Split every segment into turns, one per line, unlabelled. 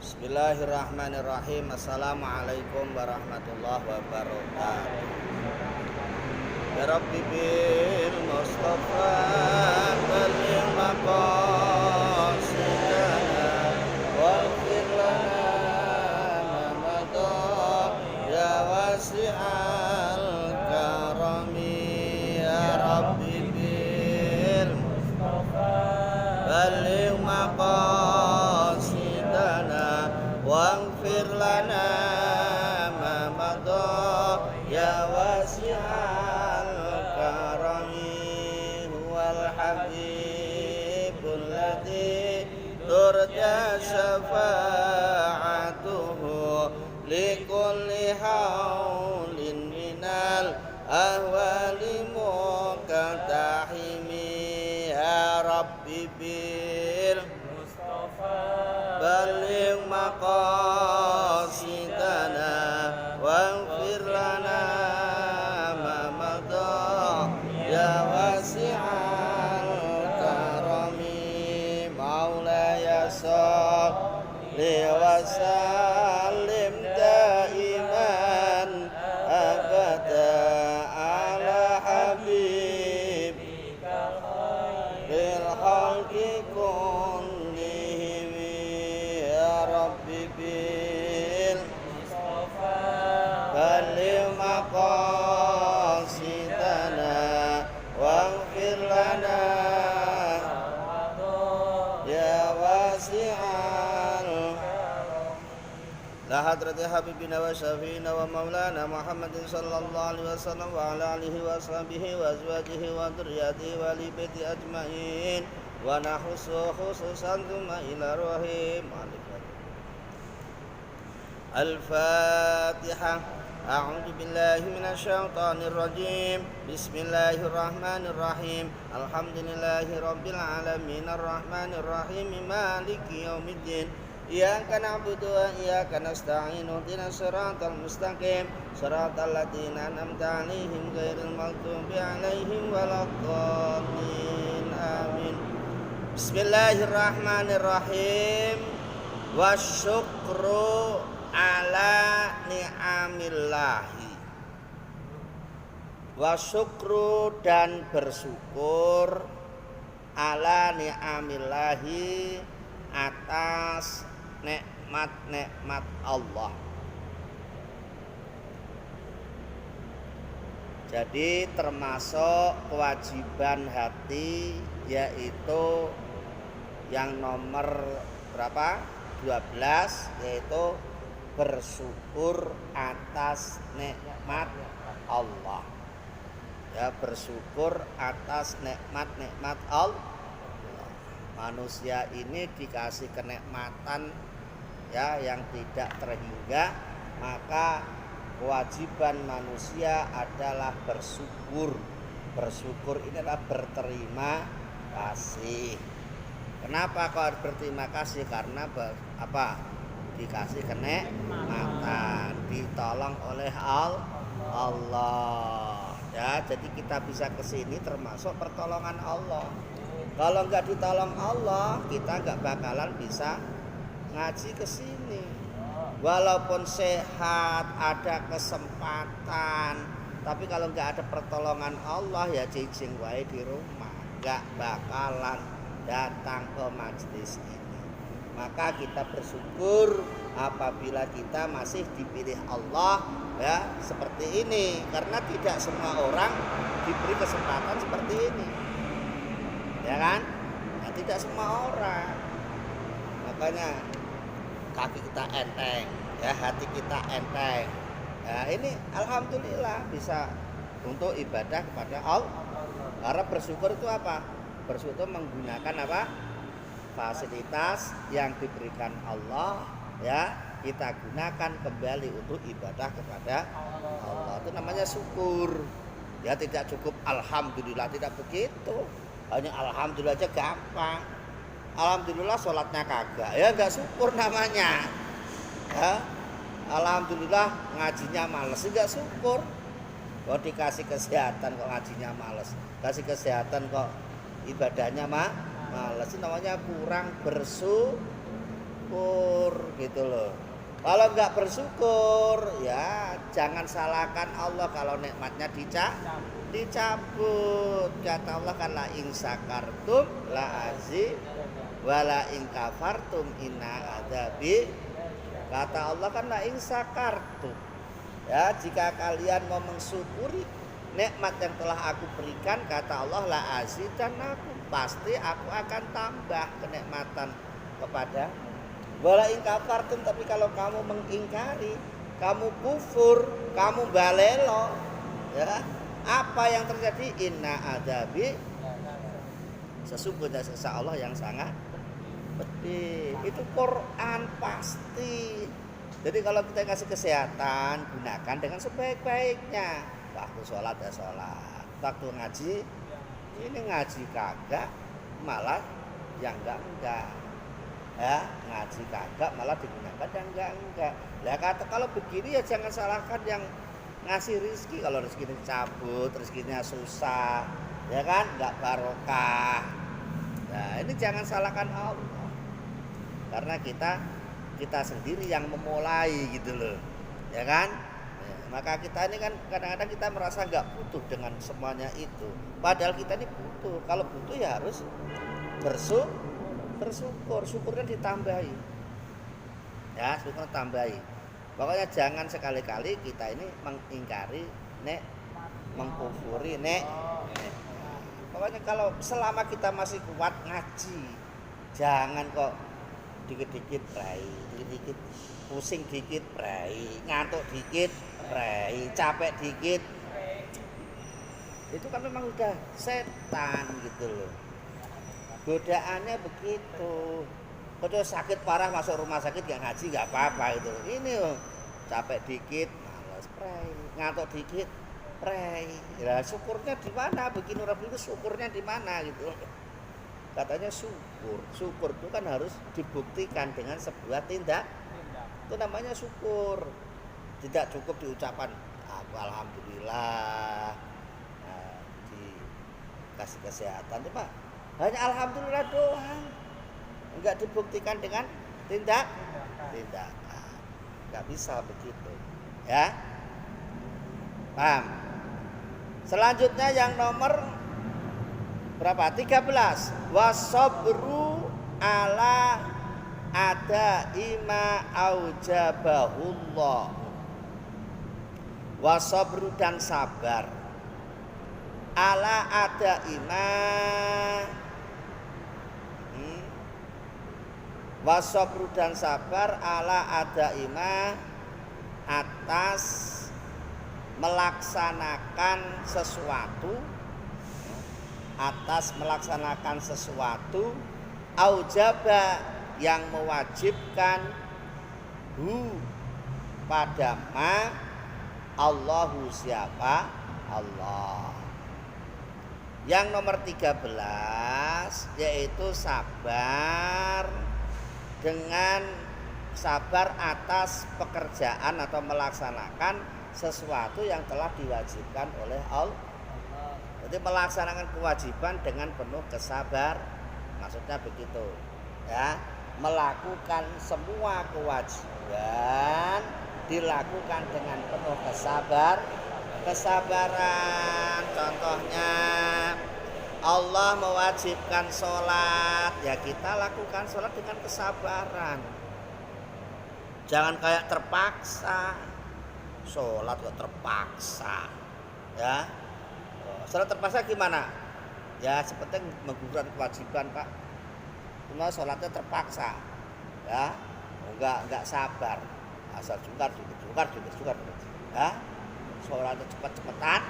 Bismillahirrahmanirrahim. Assalamualaikum warahmatullahi wabarakatuh. Ya Rabbi bil Mustafa balligh maqasidana waghfir lana ma madha ya wasi'al karami. Ya Rabbi bil Mustafa balligh maqasidana waghfir lana ma madha ya wasi'al karami. Huwal habibul ladzi turja syafa'atuhu likulli haulin minal ahwali muqtahimi. Ya Rabbi bil Mustafa balligh maqasidana waghfir lana ma madha ya wasi'al karami. Maulaya shalli wa sallim daiman abada ala habibika khairil khalqi kullihim. Ya Rabbi bil Mustafa balligh maqasidana waghfir lana ya wasi'al la hadrati habibina wa syafiina wa maulana Muhammadin sallallahu alaihi wasallam wa ala alihi wa sahbihi wa azwajihi wa dzurriyyatihi wa li baiti ajmain wa nahusu khususan thumma ila rahim Al-Fatihah. A'udzu billahi minasy syaithanir rajim. Bismillahirrahmanirrahim. Alhamdulillahi rabbil alamin arrahmanir rahim maliki yaumiddin. Iyyaka na'budu wa iyyaka nasta'in. Ihdinas siratal mustaqim. Siratal ladzina an'amta 'alaihim ghairil maghdubi 'alaihim waladdallin. Amin. Bismillahirrahmanirrahim. Wasyukru ala ni'amillahi. Wasyukru dan bersyukur ala ni'amillahi atas nikmat-nikmat Allah. Jadi termasuk kewajiban hati, yaitu yang nomor berapa? 12, yaitu bersyukur atas nikmat Allah. Ya, bersyukur atas nikmat-nikmat Allah. Manusia ini dikasih kenikmatan ya yang tidak terhingga, maka kewajiban manusia adalah bersyukur. Bersyukur ini adalah berterima kasih. Kenapa kau harus berterima kasih? Karena apa? Dikasih kenikmatan, ditolong oleh Allah. Ya, jadi kita bisa ke sini termasuk pertolongan Allah. Kalau nggak ditolong Allah, kita nggak bakalan bisa ngaji ke sini. Walaupun sehat, ada kesempatan, tapi kalau nggak ada pertolongan Allah, ya cicing wae di rumah, nggak bakalan datang ke majelis ini. Maka kita bersyukur apabila kita masih dipilih Allah ya seperti ini, karena tidak semua orang diberi kesempatan seperti ini. Ya kan? Ya, tidak semua orang. Makanya kaki kita enteng, ya hati kita enteng. Ya, ini alhamdulillah bisa untuk ibadah kepada Allah. Karena bersyukur itu apa? Bersyukur menggunakan apa? Fasilitas yang diberikan Allah, ya kita gunakan kembali untuk ibadah kepada Allah. Itu namanya syukur. Ya tidak cukup alhamdulillah, tidak begitu. Hanya alhamdulillah aja gampang. Alhamdulillah sholatnya kagak, ya nggak syukur namanya. Ya, alhamdulillah ngajinya males, nggak syukur. Kok dikasih kesehatan kok ngajinya males, kasih kesehatan kok ibadahnya males, itu namanya kurang bersyukur. gitu loh. Kalau nggak bersyukur, ya jangan salahkan Allah kalau nikmatnya dicabut. Kata Allah kan la ing sakartum la azid wala ing kafartum inna adzabi. Kata Allah kan la ing sakartum. Ya, jika kalian mau mensyukuri nikmat yang telah aku berikan, kata Allah la azid, dan aku pasti aku akan tambah kenikmatan kepada. Wala ing kafartum, tapi kalau kamu mengingkari, kamu kufur, kamu balelo, ya, apa yang terjadi? Inna adzabi, sesungguhnya siksa Allah yang sangat pedih. Itu Quran pasti. Jadi kalau kita kasih kesehatan, gunakan dengan sebaik-baiknya. Waktu sholat ya sholat, waktu ngaji ini ngaji kagak, malah yang enggak. Ya, ngaji kagak malah digunakan yang enggak. Lah kata kalau begini ya jangan salahkan yang ngasih rezeki. Kalau rezeki dicabut, rezekinya susah, ya kan, enggak barokah. Nah, ini jangan salahkan Allah. Karena kita sendiri yang memulai gitu loh. Ya kan? Ya, maka kita ini kan kadang-kadang kita merasa enggak butuh dengan semuanya itu. Padahal kita ini butuh. Kalau butuh ya harus bersyukur, syukurnya ditambahi, ya, syukur tambahi. Pokoknya jangan sekali-kali kita ini mengingkari mengkufuri pokoknya kalau selama kita masih kuat ngaji, jangan kok dikit-dikit prai, dikit-dikit pusing dikit prai, ngantuk dikit prai, capek dikit, itu kan memang udah setan gitu loh. Godaannya begitu. Kalau sakit parah masuk rumah sakit gak ngaji gak apa-apa gitu. Ini loh, capek dikit malas pray, ngantuk dikit pray. Ya syukurnya di mana? Begini orang itu syukurnya di mana gitu. Katanya syukur. Syukur itu kan harus dibuktikan dengan sebuah tindak. Itu namanya syukur. Tidak cukup diucapkan alhamdulillah, dikasih kesehatan itu Pak. Hanya alhamdulillah doang, enggak dibuktikan dengan tindakan. Enggak bisa begitu, ya. Paham? Selanjutnya yang nomor berapa? 13. Wasabru ala ada ima aujabahullah. Wasabru dan sabar ala ada ima, wasabru dan sabar ala ada ima atas melaksanakan sesuatu aujaba yang mewajibkan pada ma Allahu siapa Allah. Yang nomor 13 yaitu sabar atas pekerjaan atau melaksanakan sesuatu yang telah diwajibkan oleh Allah. Jadi melaksanakan kewajiban dengan penuh kesabar. Maksudnya begitu. Ya, melakukan semua kewajiban dilakukan dengan penuh kesabaran. Contohnya Allah mewajibkan sholat, ya kita lakukan sholat dengan kesabaran. Jangan kayak terpaksa. Sholat kok terpaksa, ya. Sholat terpaksa gimana? Ya seperti menggugurkan kewajiban Pak. Cuma sholatnya terpaksa, ya. Enggak sabar. Asal jungkar, ya. Sholatnya cepat-cepatan.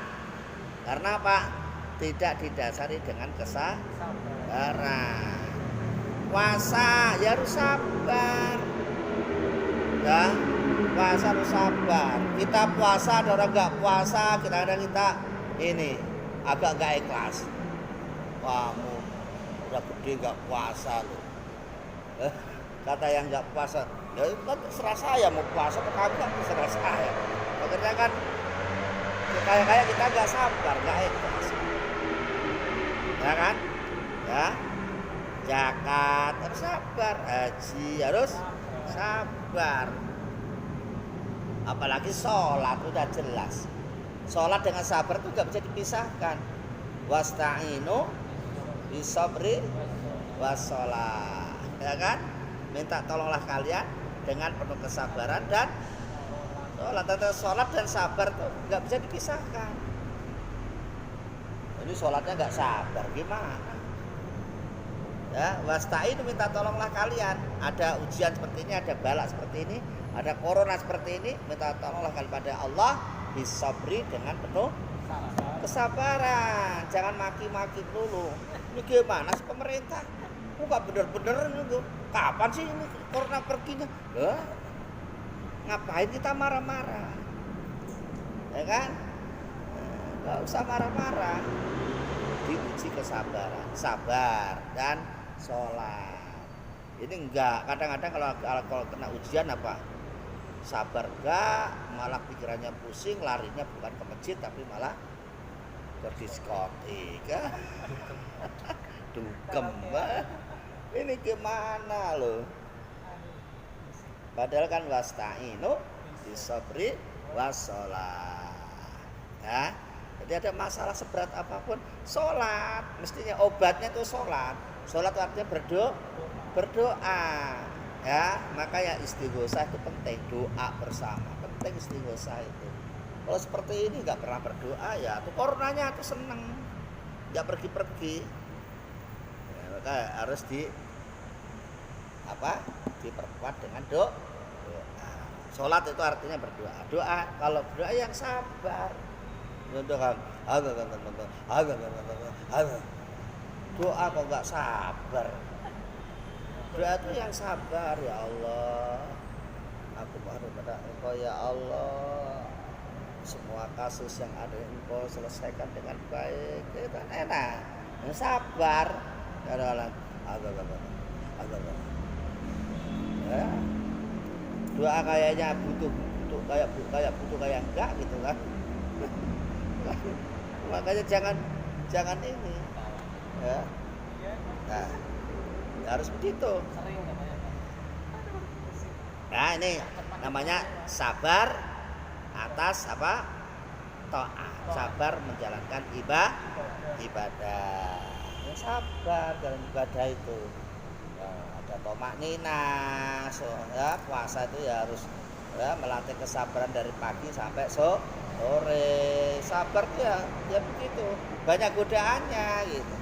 Karena apa? Tidak didasari dengan kesabaran. Puasa ya harus sabar, ya. Puasa harus sabar. Kita puasa, ada orang nggak puasa, kadang-kadang kita ini agak nggak ikhlas. Kamu udah gede nggak puasa loh. Kata yang nggak puasa, ya terserah saya mau puasa atau kagak, terserah saya. Makanya kan kayak kita nggak sabar, nggak ikhlas, ya kan? Ya, zakat harus sabar, haji harus Sabar. Apalagi sholat udah jelas. Sholat dengan sabar itu nggak bisa dipisahkan. Wasta'inu bisabri wassalah. Ya kan? Minta tolonglah kalian dengan penuh kesabaran dan sholat. Sholat dan sabar tuh nggak bisa dipisahkan. Jadi sholatnya nggak sabar gimana? Ya, wasta'inu minta tolonglah kalian. Ada ujian seperti ini, ada balak seperti ini, ada corona seperti ini, minta tolonglah kalian pada Allah bisabri dengan penuh kesabaran. Jangan maki-maki dulu. Ini gimana sih pemerintah? Enggak bener-bener itu. Kapan sih ini corona perginya? Ngapain kita marah-marah? Ya kan? Enggak usah marah-marah. Diuji kesabaran, sabar dan sholat. Ini enggak. Kadang-kadang kalau kena ujian apa? Sabar enggak, malah pikirannya pusing, larinya bukan ke masjid tapi malah ke diskotik. Dukem. Ini gimana loh? Padahal kan wasta'inu bisabri wassalah. Ya. Jadi ada masalah seberat apapun, sholat. Mestinya obatnya itu sholat. Sholat artinya berdoa. Ya, maka ya istighosah itu penting, doa bersama. Penting istighosah itu. Kalau seperti ini nggak pernah berdoa ya, tuh coronanya tuh seneng, nggak pergi-pergi. Ya, maka harus diperkuat dengan doa. Sholat itu artinya berdoa. Doa, kalau berdoa yang sabar. Doa kok nggak sabar. Doa itu yang sabar, ya Allah. Aku mohon kepada Engkau ya Allah. Semua kasus yang ada Engkau selesaikan dengan baik. Itu kan enak. Yang sabar. Agak. Ya. Doa kayaknya butuh kayak enggak gitu kan. Makanya jangan ini. Ya. Nah, harus begitu. Nah, ini namanya sabar atas apa? Taat. Sabar menjalankan ibadah. Ya, sabar dalam ibadah itu. Ya, ada tomaknina. Ya, puasa itu ya harus melatih kesabaran dari pagi sampai sore. Sabar ya begitu. Banyak godaannya gitu.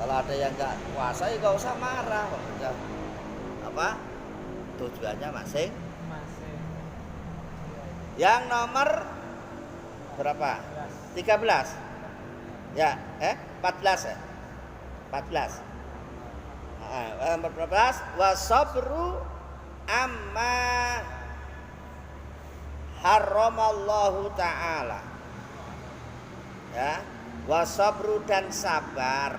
Kalau ada yang nggak puasa ya nggak usah marah, udah tujuannya masing. Yang nomor berapa? 13. Ya, 14 ya. 14. Nomor 14 wasabru amma haramallahu ta'ala. Ya, wasabru dan sabar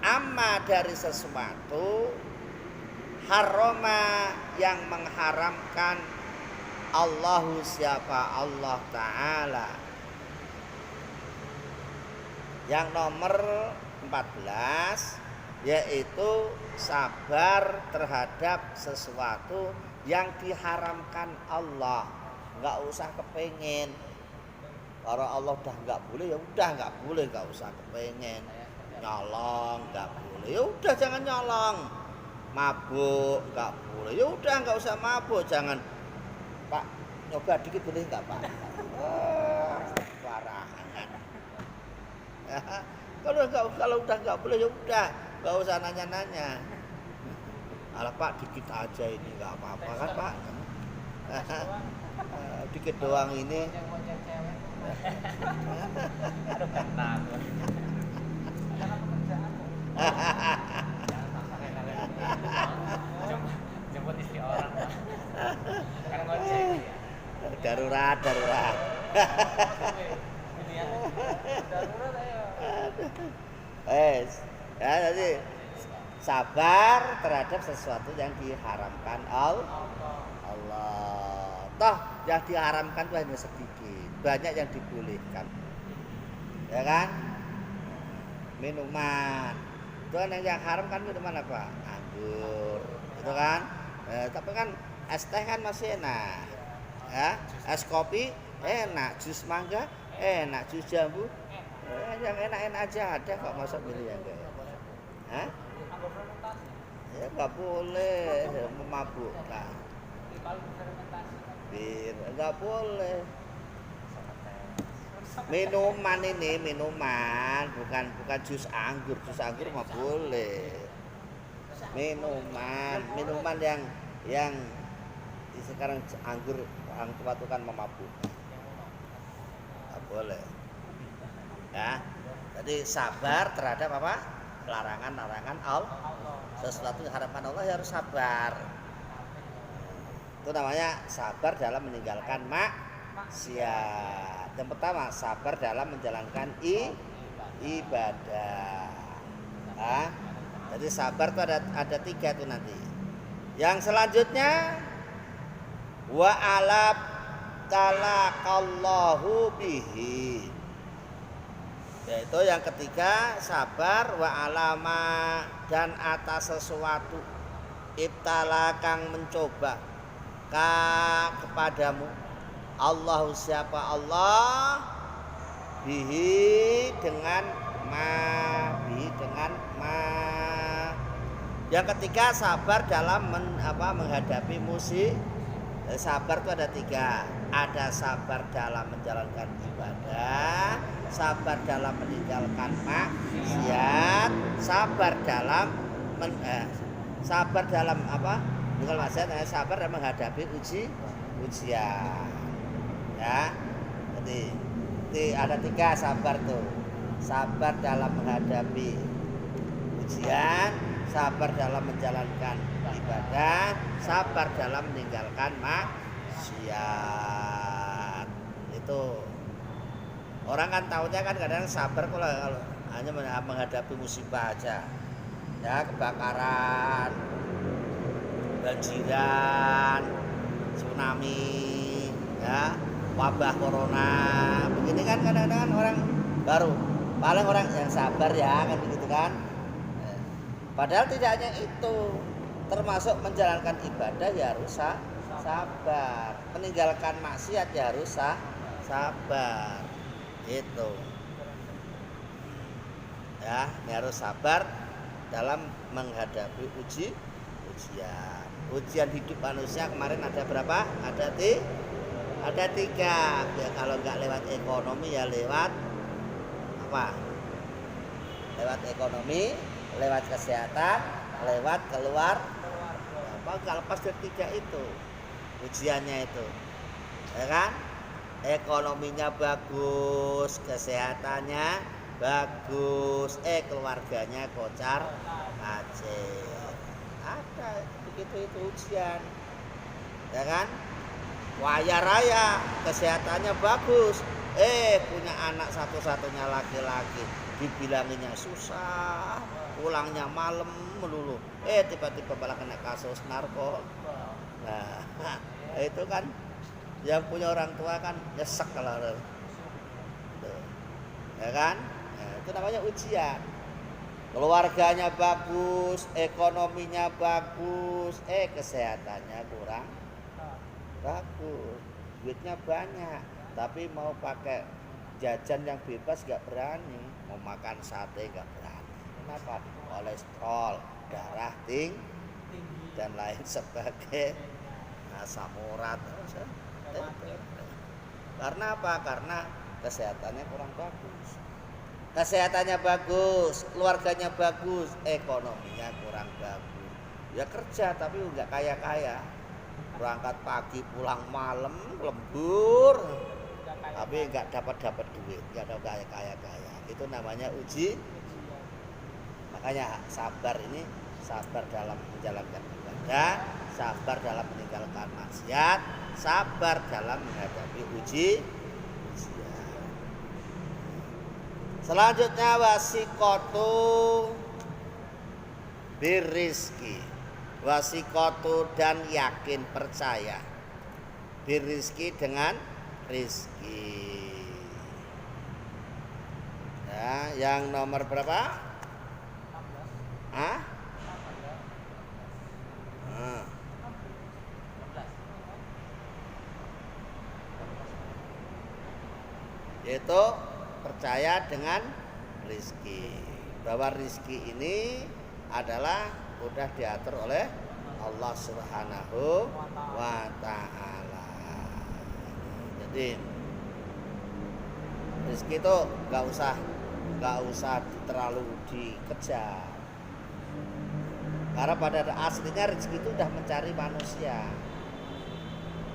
amma dari sesuatu haroma yang mengharamkan Allahu siapa Allah Ta'ala. Yang nomor 14 yaitu sabar terhadap sesuatu yang diharamkan Allah. Nggak usah kepengen. Kalau Allah udah nggak boleh ya udah nggak boleh, nggak usah kepengen. Nyolong nggak boleh, ya udah jangan nyolong. Mabuk nggak boleh, ya udah nggak usah mabuk. Jangan, Pak, nyoba dikit boleh nggak Pak? Barangan. Kalau udah nggak boleh ya udah nggak usah nanya-nanya. Alah Pak, dikit aja ini nggak apa-apa kan Pak? Dikit doang ini.
Aduh kena. Jemput istri orang kan ngojek
darurat
darurat ayo
ya jadi sabar terhadap sesuatu yang diharamkan Allah. Toh yang diharamkan itu hanya sedikit, banyak yang dibolehkan, ya kan? Minuman itu kan yang haram kan minuman apa? Anggur, itu kan? Tapi kan es teh kan masih enak. Ya, es kopi enak, jus mangga enak, jus jambu. Yang enak-enak aja ada kok, masa milih yang enggak enak. Hah? Ya nggak boleh memabukkan. Bir nggak boleh. Minuman bukan jus anggur mah boleh. Minuman yang sekarang anggur orang tua itu kan memabukkan. Nggak boleh. Ya, jadi sabar terhadap apa? Larangan Allah. Sesuatu yang harapan Allah ya harus sabar. Itu namanya sabar dalam meninggalkan maksiat. Yang pertama, sabar dalam menjalankan ibadah. Nah, jadi sabar itu ada 3 tuh nanti. Yang selanjutnya wa alab talakallahu bihi. Yaitu yang ketiga, sabar wa alama dan atas sesuatu ibtala kang mencoba kepadamu Allah, siapa Allah, bihi dengan ma. Yang ketiga, sabar dalam menghadapi musik. Sabar itu ada 3. Ada sabar dalam menjalankan ibadah, sabar dalam meninggalkan maksiat, sabar dalam meninggalkan maksiat, sabar dalam menghadapi ujian. Ya, jadi ada 3 sabar tuh. Sabar dalam menghadapi ujian, sabar dalam menjalankan ibadah, sabar dalam meninggalkan maksiat. Itu orang kan tahunya kan kadang sabar kalau hanya menghadapi musibah aja, ya, kebakaran, banjiran, tsunami, ya, wabah corona, begini kan kadang-kadang orang baru paling orang yang sabar ya kan begitu kan. Padahal tidak hanya itu, termasuk menjalankan ibadah ya harus sabar, meninggalkan maksiat ya harus sabar. Itu ya, ini harus sabar dalam menghadapi ujian. Ujian hidup manusia kemarin ada berapa? Ada 3. Ya, kalau nggak lewat ekonomi ya lewat apa? Lewat ekonomi, lewat kesehatan, lewat keluar. Apa nggak lepas dari 3 itu ujiannya itu, ya kan? Ekonominya bagus, kesehatannya bagus, keluarganya kocar kacir. Ada begitu itu ujian, ya kan? Kaya raya, kesehatannya bagus, punya anak satu-satunya laki-laki, dibilanginya susah, pulangnya malam melulu, tiba-tiba malah kena kasus narko. Nah, itu kan yang punya orang tua kan nyesek kalau ya kan. Nah, itu namanya ujian. Keluarganya bagus, ekonominya bagus, kesehatannya kurang bagus, duitnya banyak, tapi mau pakai jajan yang bebas gak berani, mau makan sate gak berani. Kenapa? Kolesterol, darah tinggi dan lain sebagainya, asam urat. Karena apa? Karena kesehatannya kurang bagus. Kesehatannya bagus, keluarganya bagus, ekonominya kurang bagus. Ya kerja tapi enggak kaya-kaya. Berangkat pagi pulang malam, lembur. Tapi enggak dapat duit, enggak ada kaya-kaya. Itu namanya uji. Makanya sabar ini, sabar dalam menjalankan ibadah, sabar dalam meninggalkan maksiat, sabar dalam menghadapi ujian. Selanjutnya wasikotu birizki, wasikotu dan yakin percaya, birizki dengan rizki. Ya, yang nomor berapa? itu percaya dengan rizki, bahwa rizki ini adalah udah diatur oleh Allah Subhanahu wa ta'ala. Jadi rizki itu nggak usah terlalu dikejar, karena pada aslinya rizki itu udah mencari manusia,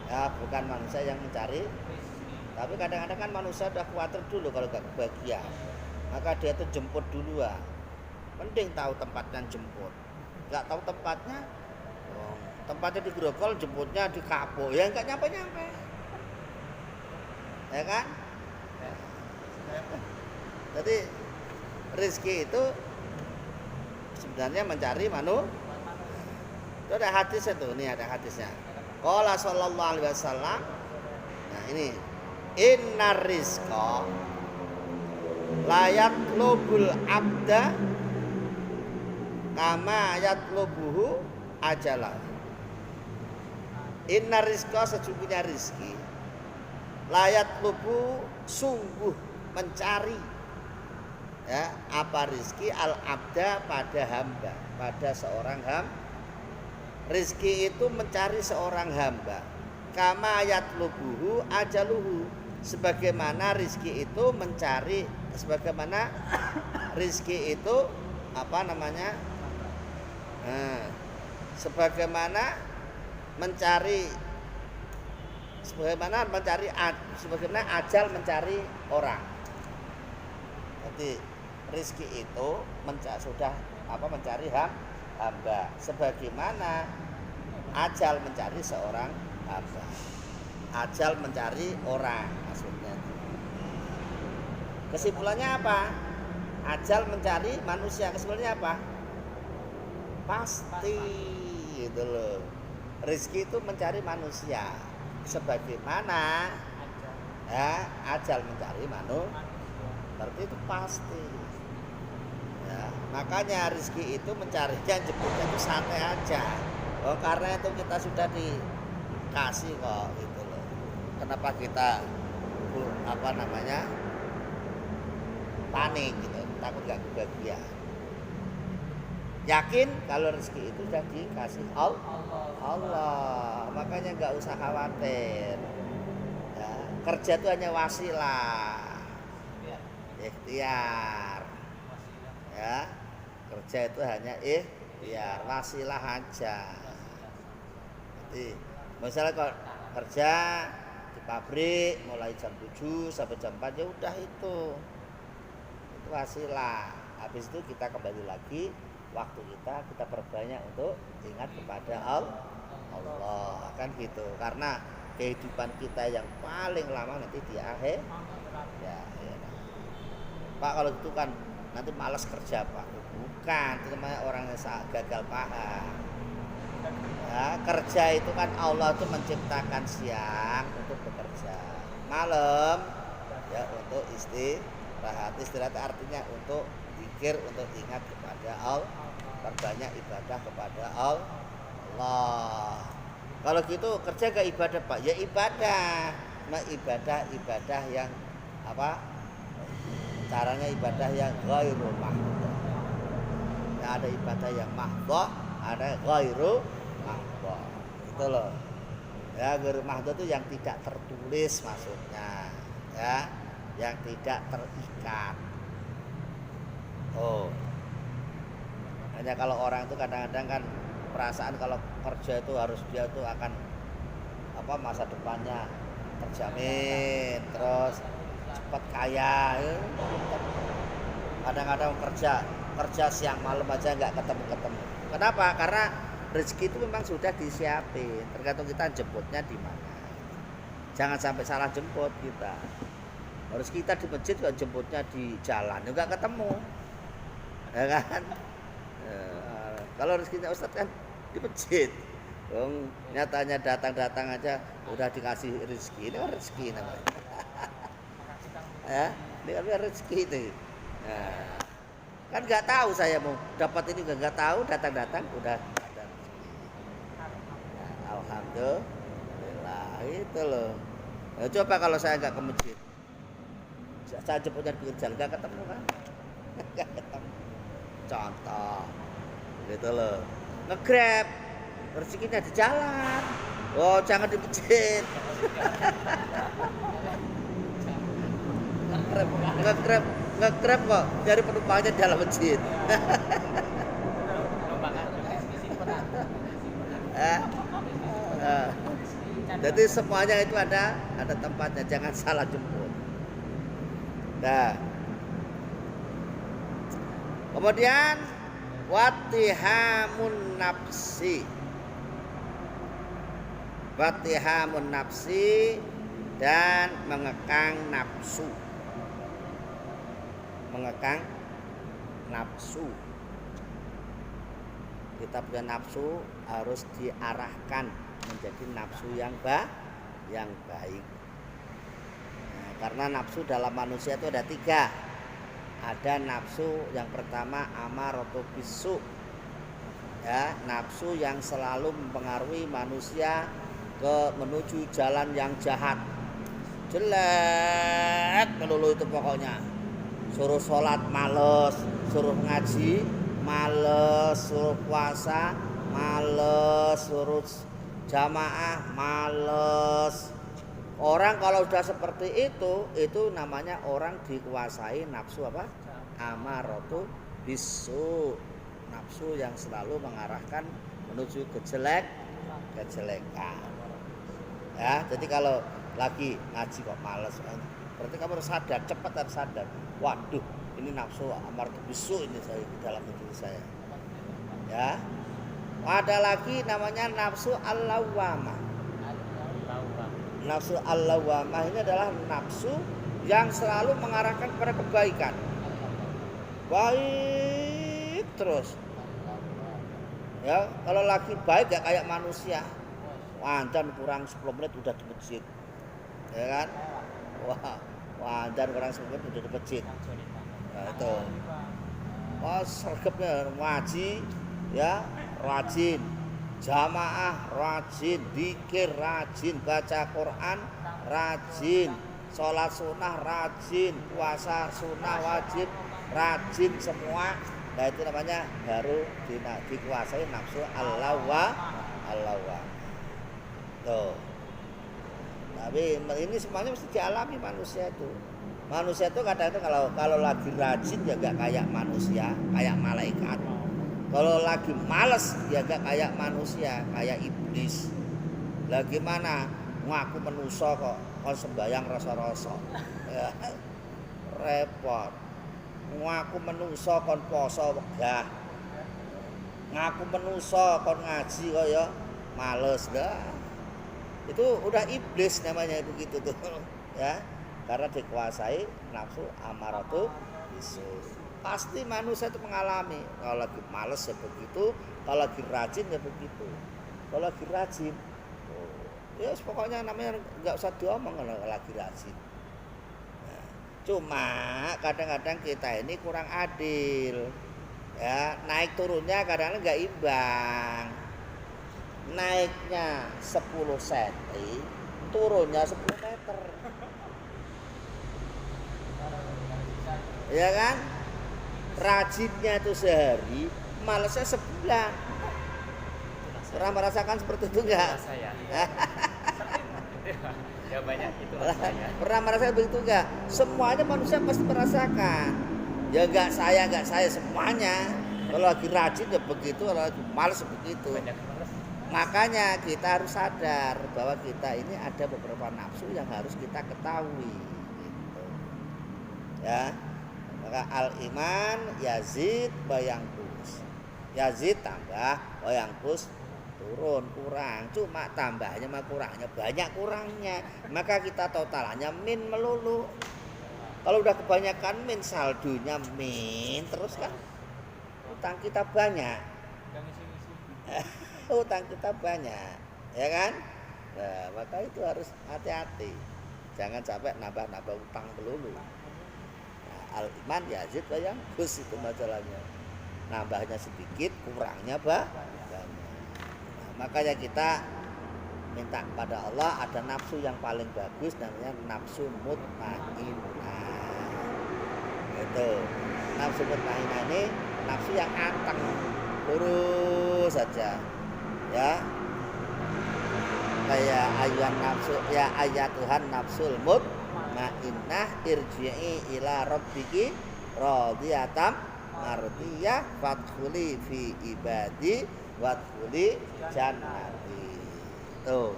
ya bukan manusia yang mencari. Tapi kadang-kadang kan manusia udah khawatir dulu kalau gak kebagian, maka dia tuh jemput duluan. Mending tahu tempatnya jemput, nggak tahu tempatnya, tempatnya di Grogol jemputnya di Kapuk, ya nggak nyampe-nyampe, ya kan? Jadi rezeki itu sebenarnya mencari manusia. Itu ada hadisnya tuh, ini ada hadisnya. Qala sallallahu alaihi wasallam. Nah ini, innar rizqa la yatlubul abda kama yatlubuhu ajalah. Innar rizqa, sesungguhnya rizki, la yatlubu, sungguh mencari, ya, apa rizki al abda, pada hamba, pada seorang hamba. Rizki itu mencari seorang hamba, kama yatlubuhu ajaluhu, sebagaimana rizki itu mencari, sebagaimana rizki itu apa namanya, sebagaimana mencari, sebagaimana ajal mencari orang. Jadi rizki itu sudah mencari hamba, sebagaimana ajal mencari seorang hamba. Ajal mencari orang maksudnya. Kesimpulannya apa? Ajal mencari manusia, kesimpulannya apa? Pasti gitu loh. Rizki itu mencari manusia, sebagaimana ya ajal mencari manusia. Berarti itu pasti. Ya, makanya rizki itu mencarinya, jemputnya itu santai aja. Oh, karena itu kita sudah dikasih kok gitu loh. Kenapa kita panik gitu, takut gak kebahagiaan. Yakin kalau rezeki itu sudah dikasih Allah. Makanya nggak usah khawatir. Ya, kerja itu hanya wasilah, ikhtiar. Ya, kerja itu hanya ikhtiar, wasilah aja. Jadi misalnya kalau kerja di pabrik mulai jam 7 sampai jam 4, ya udah itu wasilah. Habis itu kita kembali lagi, waktu kita perbanyak untuk ingat kepada Allah, kan gitu. Karena kehidupan kita yang paling lama nanti di akhir. Ya. Pak, kalau gitu kan nanti malas kerja, Pak. Bukan, itu namanya orang yang gagal paham. Ya, kerja itu kan Allah itu menciptakan siang untuk bekerja, malam ya untuk istirahat. Istirahat artinya untuk zikir, untuk ingat kepada Allah, perbanyak ibadah kepada Allah. Kalau gitu kerja gak ibadah, Pak? Ya ibadah. Nah, ibadah yang apa? Caranya ibadah yang ghairu mahdhah. Nah, ada ibadah yang mahdhah, ada ghairu mahdhah. Itu loh. Ya, ghairu mahdhah itu yang tidak tertulis maksudnya. Ya, yang tidak terikat. Oh. Hanya kalau orang itu kadang-kadang kan perasaan kalau kerja itu harus dia tuh akan masa depannya terjamin, terus cepat kaya. Kadang-kadang kerja siang malam aja nggak ketemu. Kenapa? Karena rezeki itu memang sudah disiapin, tergantung kita jemputnya di mana. Jangan sampai salah jemput kita. Harus kita di masjid juga jemputnya di jalan, juga ketemu, ya kan? Kalau rezekinya Ustadz kan di masjid, nyatanya datang aja udah dikasih rezeki. Ini kan rezeki namanya. Ya, ini kan rezeki itu. Nah, kan nggak tahu saya mau dapat ini, nggak tahu, datang udah ada rezeki. Nah, alhamdulillah itu loh. Nah, coba kalau saya nggak ke masjid, Saya jemputnya di pinggir jalan nggak ketemu kan? Nggak ketemu. Contoh, gitu loh. Nge-grab, rezekinya di jalan. Oh, jangan di masjid. Nge-grab kok dari penumpangnya di dalam masjid. Jadi semuanya itu ada tempatnya, jangan salah jemput. Nah, kemudian watihamun nafsi dan mengekang nafsu. Kita punya nafsu harus diarahkan menjadi nafsu yang baik. Nah, karena nafsu dalam manusia itu ada 3. Ada nafsu yang pertama amaratu bisu. Ya, nafsu yang selalu mempengaruhi manusia menuju jalan yang jahat. Jelek melulu itu pokoknya. Suruh sholat males, suruh ngaji males, suruh puasa males, suruh jamaah males. Orang kalau sudah seperti itu namanya orang dikuasai nafsu apa? Amaratu bisu. Nafsu yang selalu mengarahkan menuju kejelekan. Ya, jadi kalau lagi ngaji kok males, berarti kamu harus sadar, cepat harus sadar. Waduh, ini nafsu amaratu bisu ini saya di dalam diri saya. Ya. Ada lagi namanya nafsu al-lawwamah. Nafsu al-lawwamah ini adalah nafsu yang selalu mengarahkan kepada kebaikan. Baik terus. Ya, kalau lagi baik gak kayak manusia. Wandan kurang 10 menit udah di masjid. Ya kan? Wah, wandan kurang 10 menit udah di masjid. Nah, itu. Wah, sergapnya ngaji ya, rajin. Jamaah rajin, zikir rajin, baca Quran rajin, sholat sunnah rajin, puasa sunnah wajib rajin semua. Nah itu namanya baru dikuasai nafsu al-lawwamah. Tuh. Tapi ini semuanya mesti dialami manusia itu. Manusia itu kadang-kadang kalau lagi rajin ya gak kayak manusia, kayak malaikat. Kalau lagi males ya gak kayak manusia, kayak iblis. Lah gimana? Ngaku menuso kok sembayang rasa-rasa. Ya. Repot. Ngaku menuso kon poso wegah. Ngaku menuso kon ngaji kok ya males dah. Itu udah iblis namanya begitu tuh. Ya. Karena dikuasai nafsu amaratu bisu. Pasti manusia itu mengalami. Kalau lagi males ya begitu, kalau lagi rajin ya begitu. Kalau lagi rajin, ya pokoknya namanya nggak usah diomong kalau lagi rajin. Nah, cuma kadang-kadang kita ini kurang adil. Ya, naik turunnya kadang-kadang nggak imbang. Naiknya 10 cm, turunnya 10 meter. Ya kan? Rajinnya itu sehari, malesnya sebulan. Pernah merasakan seperti itu enggak?
Saya. Ya banyak itu saya.
Pernah merasakan begitu enggak? Semuanya manusia pasti merasakan. Ya enggak saya semuanya. Kalau lagi rajin ya begitu, kalau lagi malas begitu. Makanya kita harus sadar bahwa kita ini ada beberapa nafsu yang harus kita ketahui. Gitu. Ya. Maka al-iman yazid wa yanqus. Yazid tambah wa yanqus turun kurang. Cuma tambahnya sama kurangnya banyak kurangnya. Maka kita totalannya min melulu. Kalau udah kebanyakan min saldonya min terus kan utang kita banyak. Utang kita banyak, ya kan? Nah, maka itu harus hati-hati. Jangan sampai nambah-nambah utang melulu. Al-iman yazid wa yanqus itu masalahnya. Nambahnya sedikit, kurangnya banyak. Nah, makanya kita minta kepada Allah ada nafsu yang paling bagus namanya nafsu mutmainnah. Itu nafsu mutmainnah ini nafsu yang anteng, lurus saja, ya. Kayak ayat nafsu ya ayat Tuhan nafsul mutmainnah irji'i ila rabbiki radiyatan mardiyah fadkhuli fi ibadi wadkhuli jannati. Tuh.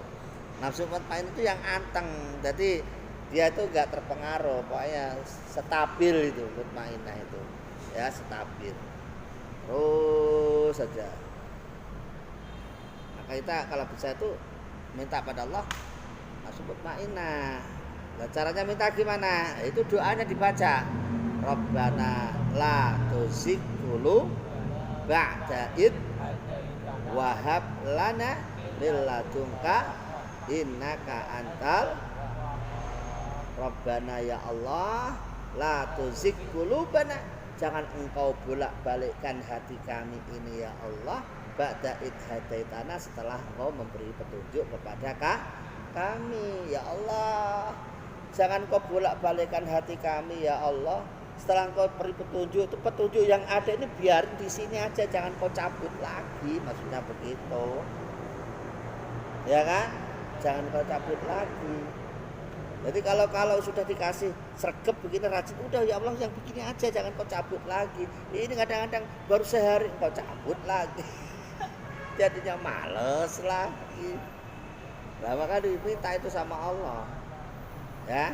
Nafsu mutmainnah itu yang anteng. Jadi dia itu enggak terpengaruh, pokoknya stabil itu mutmainnah itu. Ya, stabil. Terus saja. Maka kita kalau bisa itu minta pada Allah nafsu mutmainnah. Nah, caranya minta gimana? Itu doanya dibaca. Rabbana la tuzigh qulubana ba'da id wa hab lana min ladunka innaka antal Rabbana ya Allah la tuzigh qulubana, jangan engkau bolak-balikkan hati kami ini ya Allah ba'da id hadaitana, setelah engkau memberi petunjuk kepada kami ya Allah. Jangan kau bolak-balikkan hati kami ya Allah, setelah engkau beri petunjuk, itu petunjuk yang ada ini biarin di sini aja, jangan kau cabut lagi, maksudnya begitu ya kan, jangan kau cabut lagi. Jadi kalau sudah dikasih sregep begini rajin, udah ya Allah yang begini aja, jangan kau cabut lagi. Ini kadang-kadang baru sehari kau cabut lagi. Jadinya males lagi. Nah, maka diminta itu sama Allah. Ya.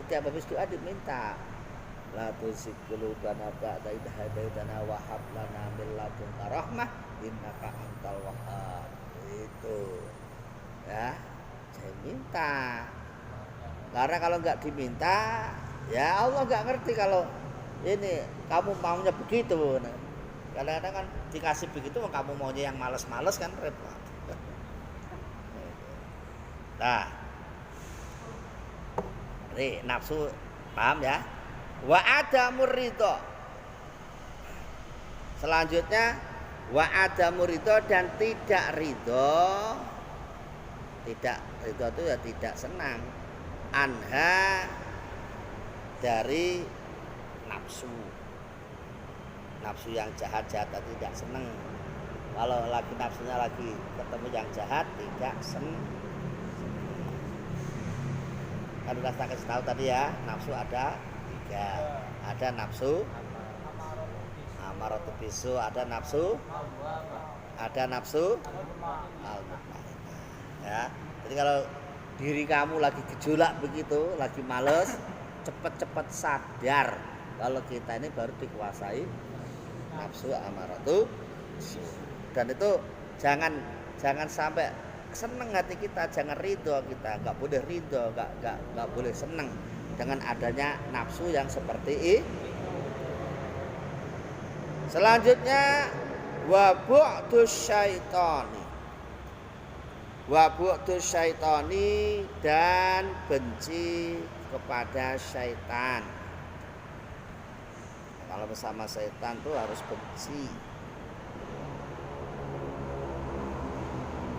Setiap habis doa diminta. La tuzigh qulubana ba'da idh hadaitana wa hab lana min ladunka rahmah innaka antal wahhab. Itu. Ya. Saya minta. Karena kalau nggak diminta, ya Allah nggak ngerti kalau ini kamu maunya begitu. Kadang-kadang kan dikasih begitu, kamu maunya yang malas-malas kan repot. Nah, ini nafsu, paham ya? Wa adamur ridho. Selanjutnya wa adamur ridho dan tidak ridho. Tidak ridho itu ya tidak senang. Anha dari nafsu yang jahat-jahat tidak senang. Kalau lagi nafsunya lagi ketemu yang jahat tidak senang. Kan sudah saya kasih tahu tadi ya, nafsu ada 3. Ada nafsu amaratu bisu, ada nafsu al-mutmainnah ya. Jadi kalau diri kamu lagi gejolak begitu, lagi males, cepet-cepet sadar kalau kita ini baru dikuasai nafsu amaratu. Dan itu jangan sampai seneng hati kita, jangan ridho kita, nggak boleh ridho, nggak boleh seneng dengan adanya nafsu yang seperti ini. Selanjutnya wa bu'dus syaitani. Wa bu'dus syaitani dan benci kepada syaitan. Kalau bersama syaitan tuh harus benci.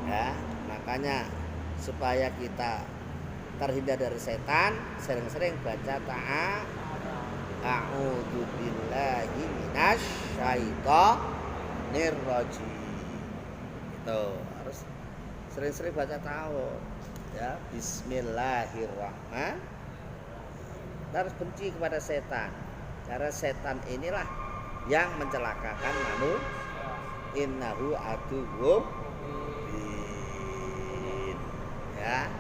Ya, makanya supaya kita terhindar dari setan, sering-sering baca a'udzu billahi minasyaitonir rajim. Itu harus sering-sering baca ta'awudz ya, bismillahirrahmanirrahim. Kita harus benci kepada setan, karena setan inilah yang mencelakakan manusia. Innahu aduwwum mubin. Ya.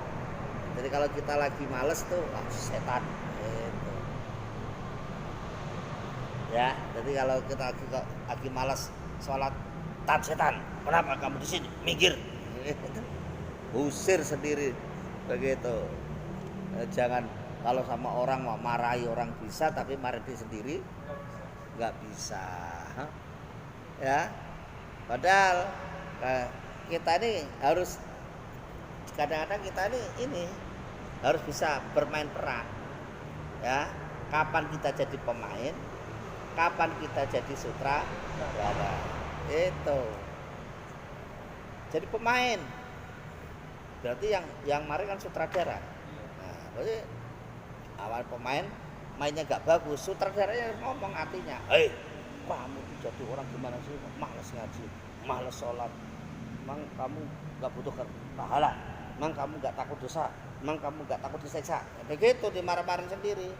Jadi kalau kita lagi males tuh, wah setan gitu. Ya, jadi kalau kita lagi malas sholat, tat setan, kenapa kamu di sini? Minggir. Usir sendiri begitu. Jangan kalau sama orang mau marahi orang bisa, tapi marahi sendiri nggak bisa. Ya, padahal kita ini harus, kadang-kadang kita ini harus bisa bermain peran. Ya, kapan kita jadi pemain, kapan kita jadi sutradara. Itu. Jadi pemain. Berarti yang mari kan sutradara. Nah, berarti awal pemain, mainnya nggak bagus, sutradaranya ngomong artinya, hei kamu jadi orang gimana sih, malas ngaji, malas sholat, emang kamu nggak butuh pahala, emang kamu nggak takut dosa, emang kamu nggak takut disiksa, begitu dimarah-marahin sendiri.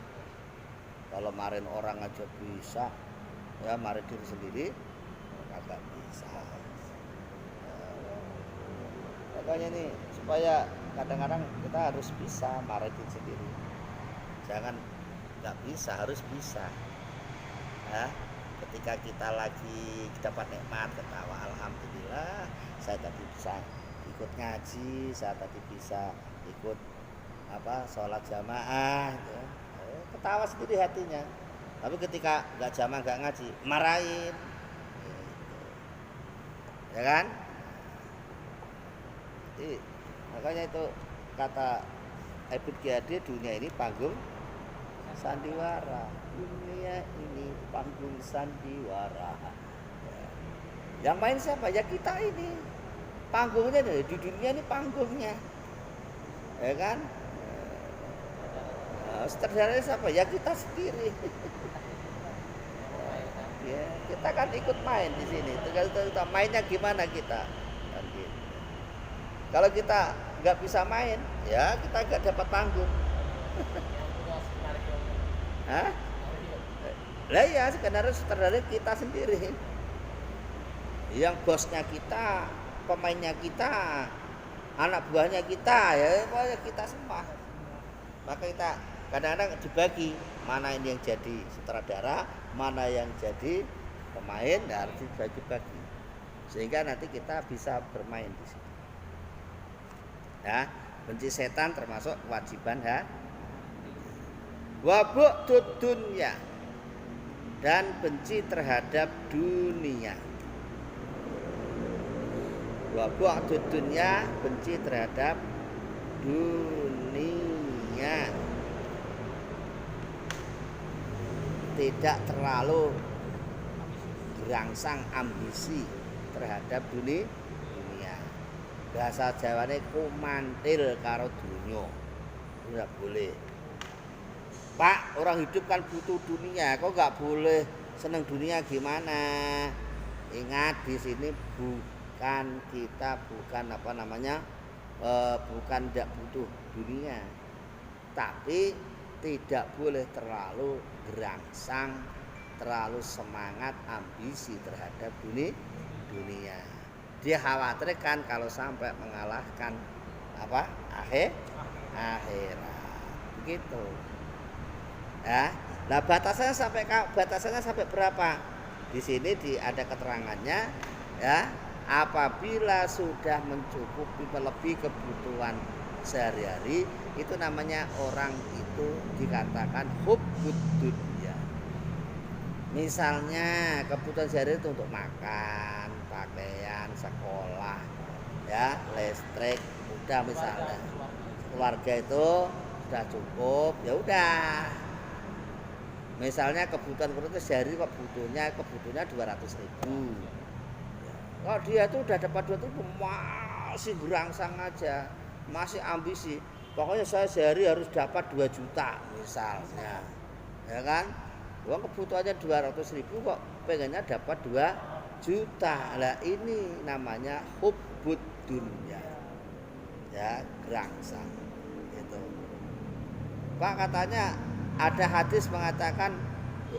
Kalau marahin orang aja bisa, ya marahin diri sendiri kagak bisa. Makanya nih supaya kadang-kadang kita harus bisa marahin diri sendiri, jangan nggak bisa, harus bisa. Ya, ketika kita lagi dapat nikmat ketawa, alhamdulillah saya tadi bisa ikut ngaji, saya tadi bisa ikut sholat jamaah gitu. Ketawa sendiri hatinya. Tapi ketika nggak jamaah nggak ngaji, marahin gitu. Ya kan. Jadi, makanya itu kata Ebit Gyade, dunia ini panggung sandiwara, dunia ini panggung sandiwara. Yang main siapa? Ya kita ini. Panggungnya di dunia ini panggungnya. Ya kan? Sutradaranya siapa? Ya kita sendiri. Ya, kita kan ikut main di sini. Tergantung kita mainnya gimana kita. Kan gitu. Kalau kita nggak bisa main, ya kita nggak dapat panggung. Hah? Lah ya sebenarnya sutradara kita sendiri. Yang bosnya kita, pemainnya kita, anak buahnya kita, ya pokoknya kita semua. Maka kita kadang-kadang dibagi mana ini yang jadi sutradara, mana yang jadi pemain, harus dibagi-bagi sehingga nanti kita bisa bermain di situ. Ya, benci setan termasuk kewajiban wabuk dunya, dan benci terhadap dunia. Wabuk dunya, benci terhadap dunia, tidak terlalu gerangsang ambisi terhadap dunia. Bahasa Jawane kumantil karo dunia, tidak boleh. Pak, orang hidup kan butuh dunia, kok nggak boleh seneng dunia gimana? Ingat di sini bukan kita, bukan bukan tidak butuh dunia, tapi tidak boleh terlalu gerangsang, terlalu semangat ambisi terhadap dunia. Dia khawatirkan kalau sampai mengalahkan akhirat, begitu. Ya, nah batasannya sampai berapa? Di sini ada keterangannya, ya. Apabila sudah mencukupi melebihi kebutuhan sehari-hari, itu namanya orang itu dikatakan hubbud dunya. Misalnya kebutuhan sehari-hari itu untuk makan, pakaian, sekolah, ya, listrik, udah misalnya. Keluarga itu sudah cukup, ya udah. Misalnya kebutuhan sehari kebutuhannya 200.000. Kalau dia tuh udah dapat 200.000 masih gerangsang aja, masih ambisi. Pokoknya saya sehari harus dapat 2 juta misalnya, ya kan? Uang kebutuhannya 200.000 kok pengennya dapat 2 juta. Lah ini namanya hubbud dunya, ya, gerangsang gitu. Pak, katanya ada hadis mengatakan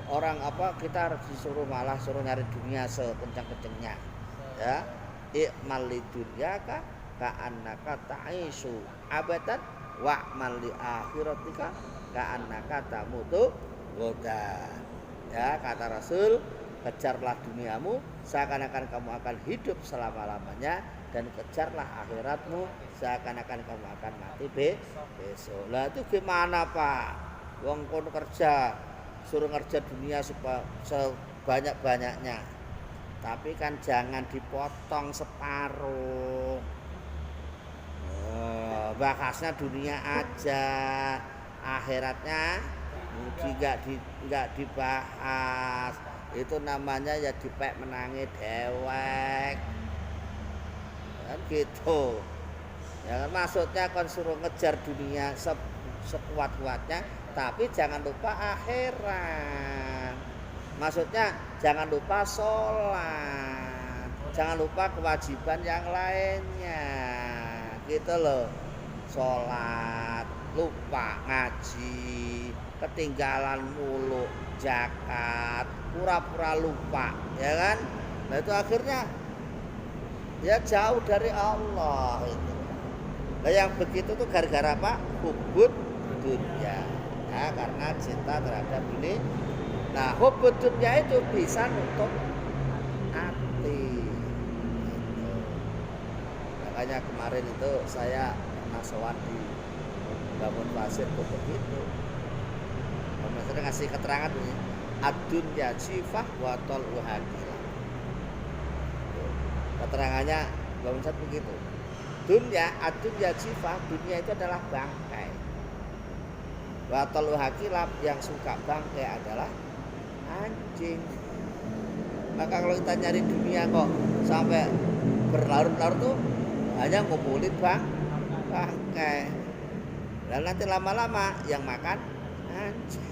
orang kita harus malah suruh nyari dunia sekencang-kencangnya, ya. I'mal lidunyaka ka'annaka ta'isu abadan wa'mal li akhiratika ka'annaka tamutu ghadan. Ya, kata Rasul, kejarlah duniamu seakan-akan kamu akan hidup selama-lamanya, dan kejarlah akhiratmu seakan-akan kamu akan mati besok. Lah itu gimana, Pak? Wong kono kerja, suruh kerja dunia sebanyak-banyaknya. Tapi kan jangan dipotong separuh. Bahasnya dunia aja, akhiratnya nggak dibahas. Itu namanya ya dipek menangi dewek. Kan gitu. Ya kan, maksudnya kan suruh ngejar dunia sekuat-kuatnya, tapi jangan lupa akhirat. Maksudnya jangan lupa sholat, jangan lupa kewajiban yang lainnya, gitu loh. Sholat, lupa ngaji, ketinggalan mulu zakat, pura-pura lupa, ya kan? Nah itu akhirnya ya jauh dari Allah itu. Nah yang begitu tuh gara-gara apa? Hubud dunia. Nah, karena cinta terhadap ini. Nah hubud dunia itu bisa nutup hati. Gitu. Makanya kemarin itu saya pernah sowan di Bangun Pasir tuh begitu. Saya ngasih keterangan ini. Ad-dunya jifah wa tal'uha kilah. Keterangannya Bangun Pasir begitu. Dunia, ad-dunya jifah, dunia itu adalah bangkai. Wa tal'uha kilah, yang suka bangkai adalah anjing. Maka kalau kita nyari dunia kok sampai berlarut-larut tuh hanya ngumpulin bangkai. Dan nanti lama-lama yang makan anjing.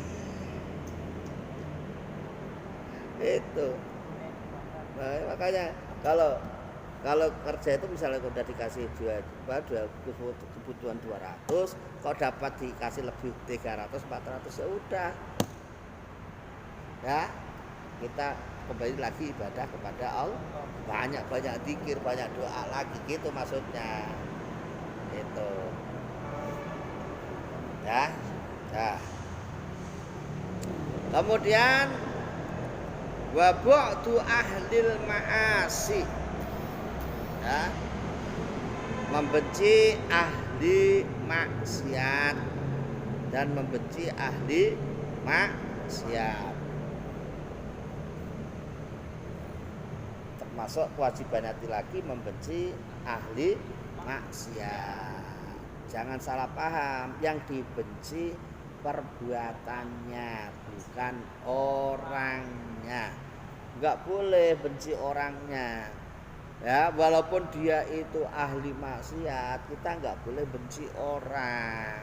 Itu. Nah, makanya kalau kerja itu misalnya udah dikasih kebutuhan 200, kok dapat dikasih lebih 300, 400 ya udah. Ya, kita kembali lagi ibadah kepada Allah. Banyak zikir, banyak doa lagi gitu maksudnya. Itu. Ya. Nah. Kemudian wa bu'du ahlil ma'asi. Ya. Membenci ahli maksiat dan membenci ahli maksiat. Termasuk kewajiban hati lagi membenci ahli maksiat. Jangan salah paham, yang dibenci perbuatannya, bukan orangnya. Enggak boleh benci orangnya. Ya, walaupun dia itu ahli maksiat, kita enggak boleh benci orang.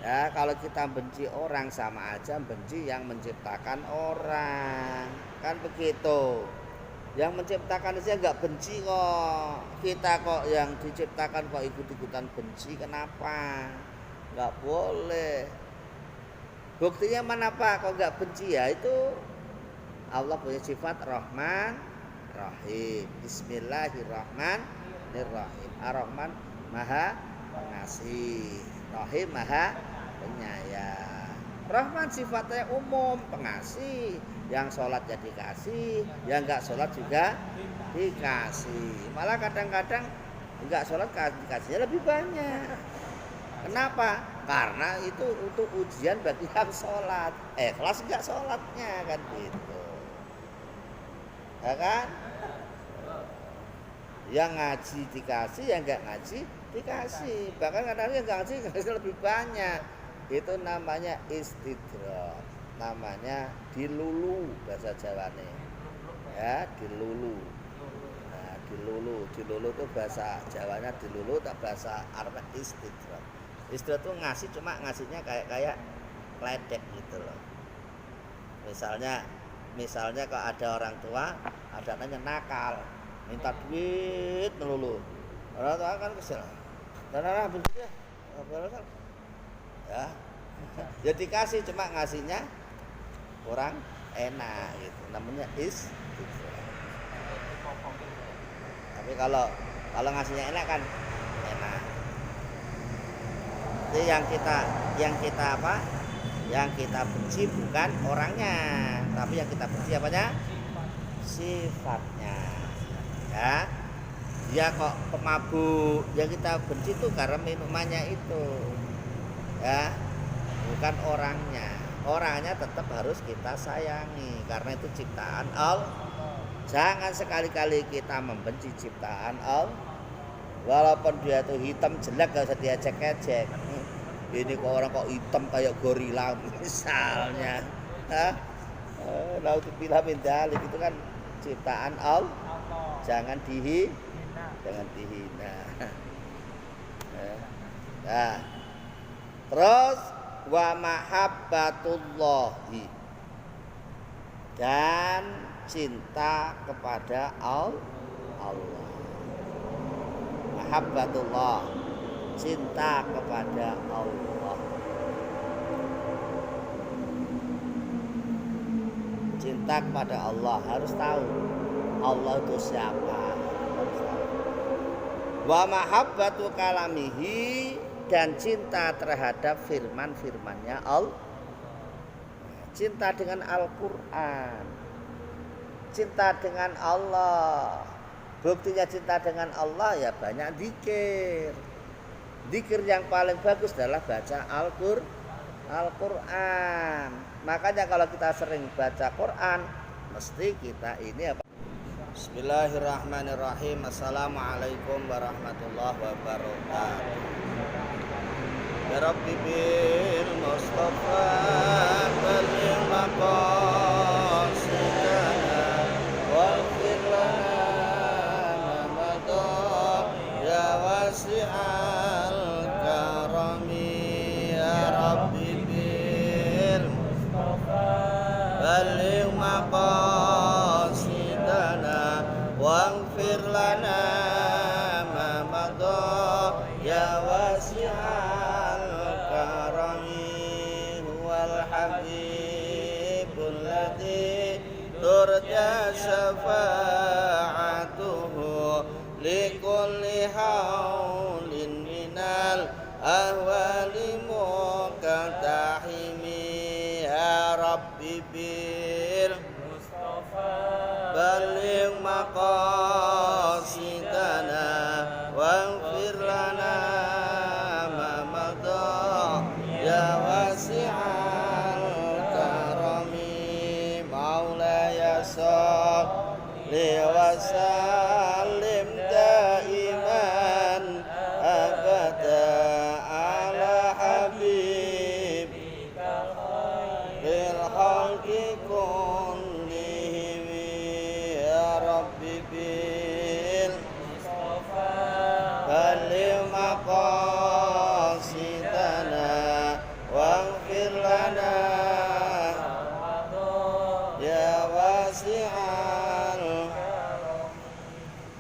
Ya, kalau kita benci orang sama aja benci yang menciptakan orang. Kan begitu. Yang menciptakan saja enggak benci kok. Kita kok yang diciptakan kok ikut-ikutan benci, kenapa? Enggak boleh. Buktinya mana Pak kok enggak benci ya? Itu Allah punya sifat Rahman Rahim. Bismillahirrahmanirrahim. Ar-Rahman Maha Pengasih, Rahim Maha Penyayang. Rahman sifatnya umum, pengasih. Yang sholat ya dikasih, yang enggak sholat juga dikasih. Malah kadang-kadang enggak sholat dikasihnya lebih banyak. Kenapa? Karena itu untuk ujian bagi yang sholat. Kelas enggak sholatnya kan gitu. Ya kan? Yang ngaji dikasih, yang enggak ngaji dikasih. Bahkan kadang-kadang yang enggak ngaji dikasih lebih banyak. Itu namanya istidrak. Namanya dilulu bahasa Jawane. Ya, dilulu. Nah, dilulu itu bahasa Jawanya dilulu, tak bahasa Arab istidrak. Istidrak itu ngasih, cuma ngasihnya kayak ledek gitu loh. Misalnya kalau ada orang tua, ada anaknya nakal, minta duit melulu. Orang tua kan kesel. Dan orang benci ya. Ya dikasih, cuma ngasihnya kurang enak gitu. Namanya istidrak. Tapi kalau ngasihnya enak kan enak. Jadi yang kita apa? Yang kita benci bukan orangnya, tapi yang kita benci apanya? Sifatnya. Ya. Dia kok pemabuk, yang kita benci itu karena minumannya itu. Ya. Bukan orangnya. Orangnya tetap harus kita sayangi karena itu ciptaan Allah. Jangan sekali-kali kita membenci ciptaan Allah. Walaupun dia itu hitam jelek gak usah diajak-ajak. Ini kok orang kok hitam kayak gorila misalnya. Naudzubillah min dzalik, itu kan ciptaan Allah. Jangan dihina. Nah, terus wa mahabbatullahi, dan cinta kepada Allah. Mahabbatullah, cinta kepada Allah. Cinta kepada Allah, harus tahu Allah itu siapa. Wa mahabbatu kalamihi, dan cinta terhadap firman-firmannya Allah. Cinta dengan Al-Quran, cinta dengan Allah. Buktinya cinta dengan Allah ya banyak zikir. Zikir yang paling bagus adalah baca Al-Quran. Makanya kalau kita sering baca Quran, mesti kita ini apa? Bismillahirrahmanirrahim. Assalamualaikum warahmatullahi wabarakatuh. Ya Rabbi bil Mustafa balil maqasidana waghfir lana ma madha ya wasi'al karami. Ya Rabbi bil Mustafa balil maqasidana waghfir lana ma madha ya wasi'al karami. Huwal habibul ladzi turja syafa'atuhu likulli haulin minal ahwali muqtahimi. Ya Rabbi bil Mustafa balligh maqasidana waghfir lana ma madha ya wasi'al karami. Maulaya shalli wa sallim daiman abada ala habibika khairil khalqi kullihim. Ya Rabbi bil Mustafa balligh maqasidana waghfir lana ya wasi'al.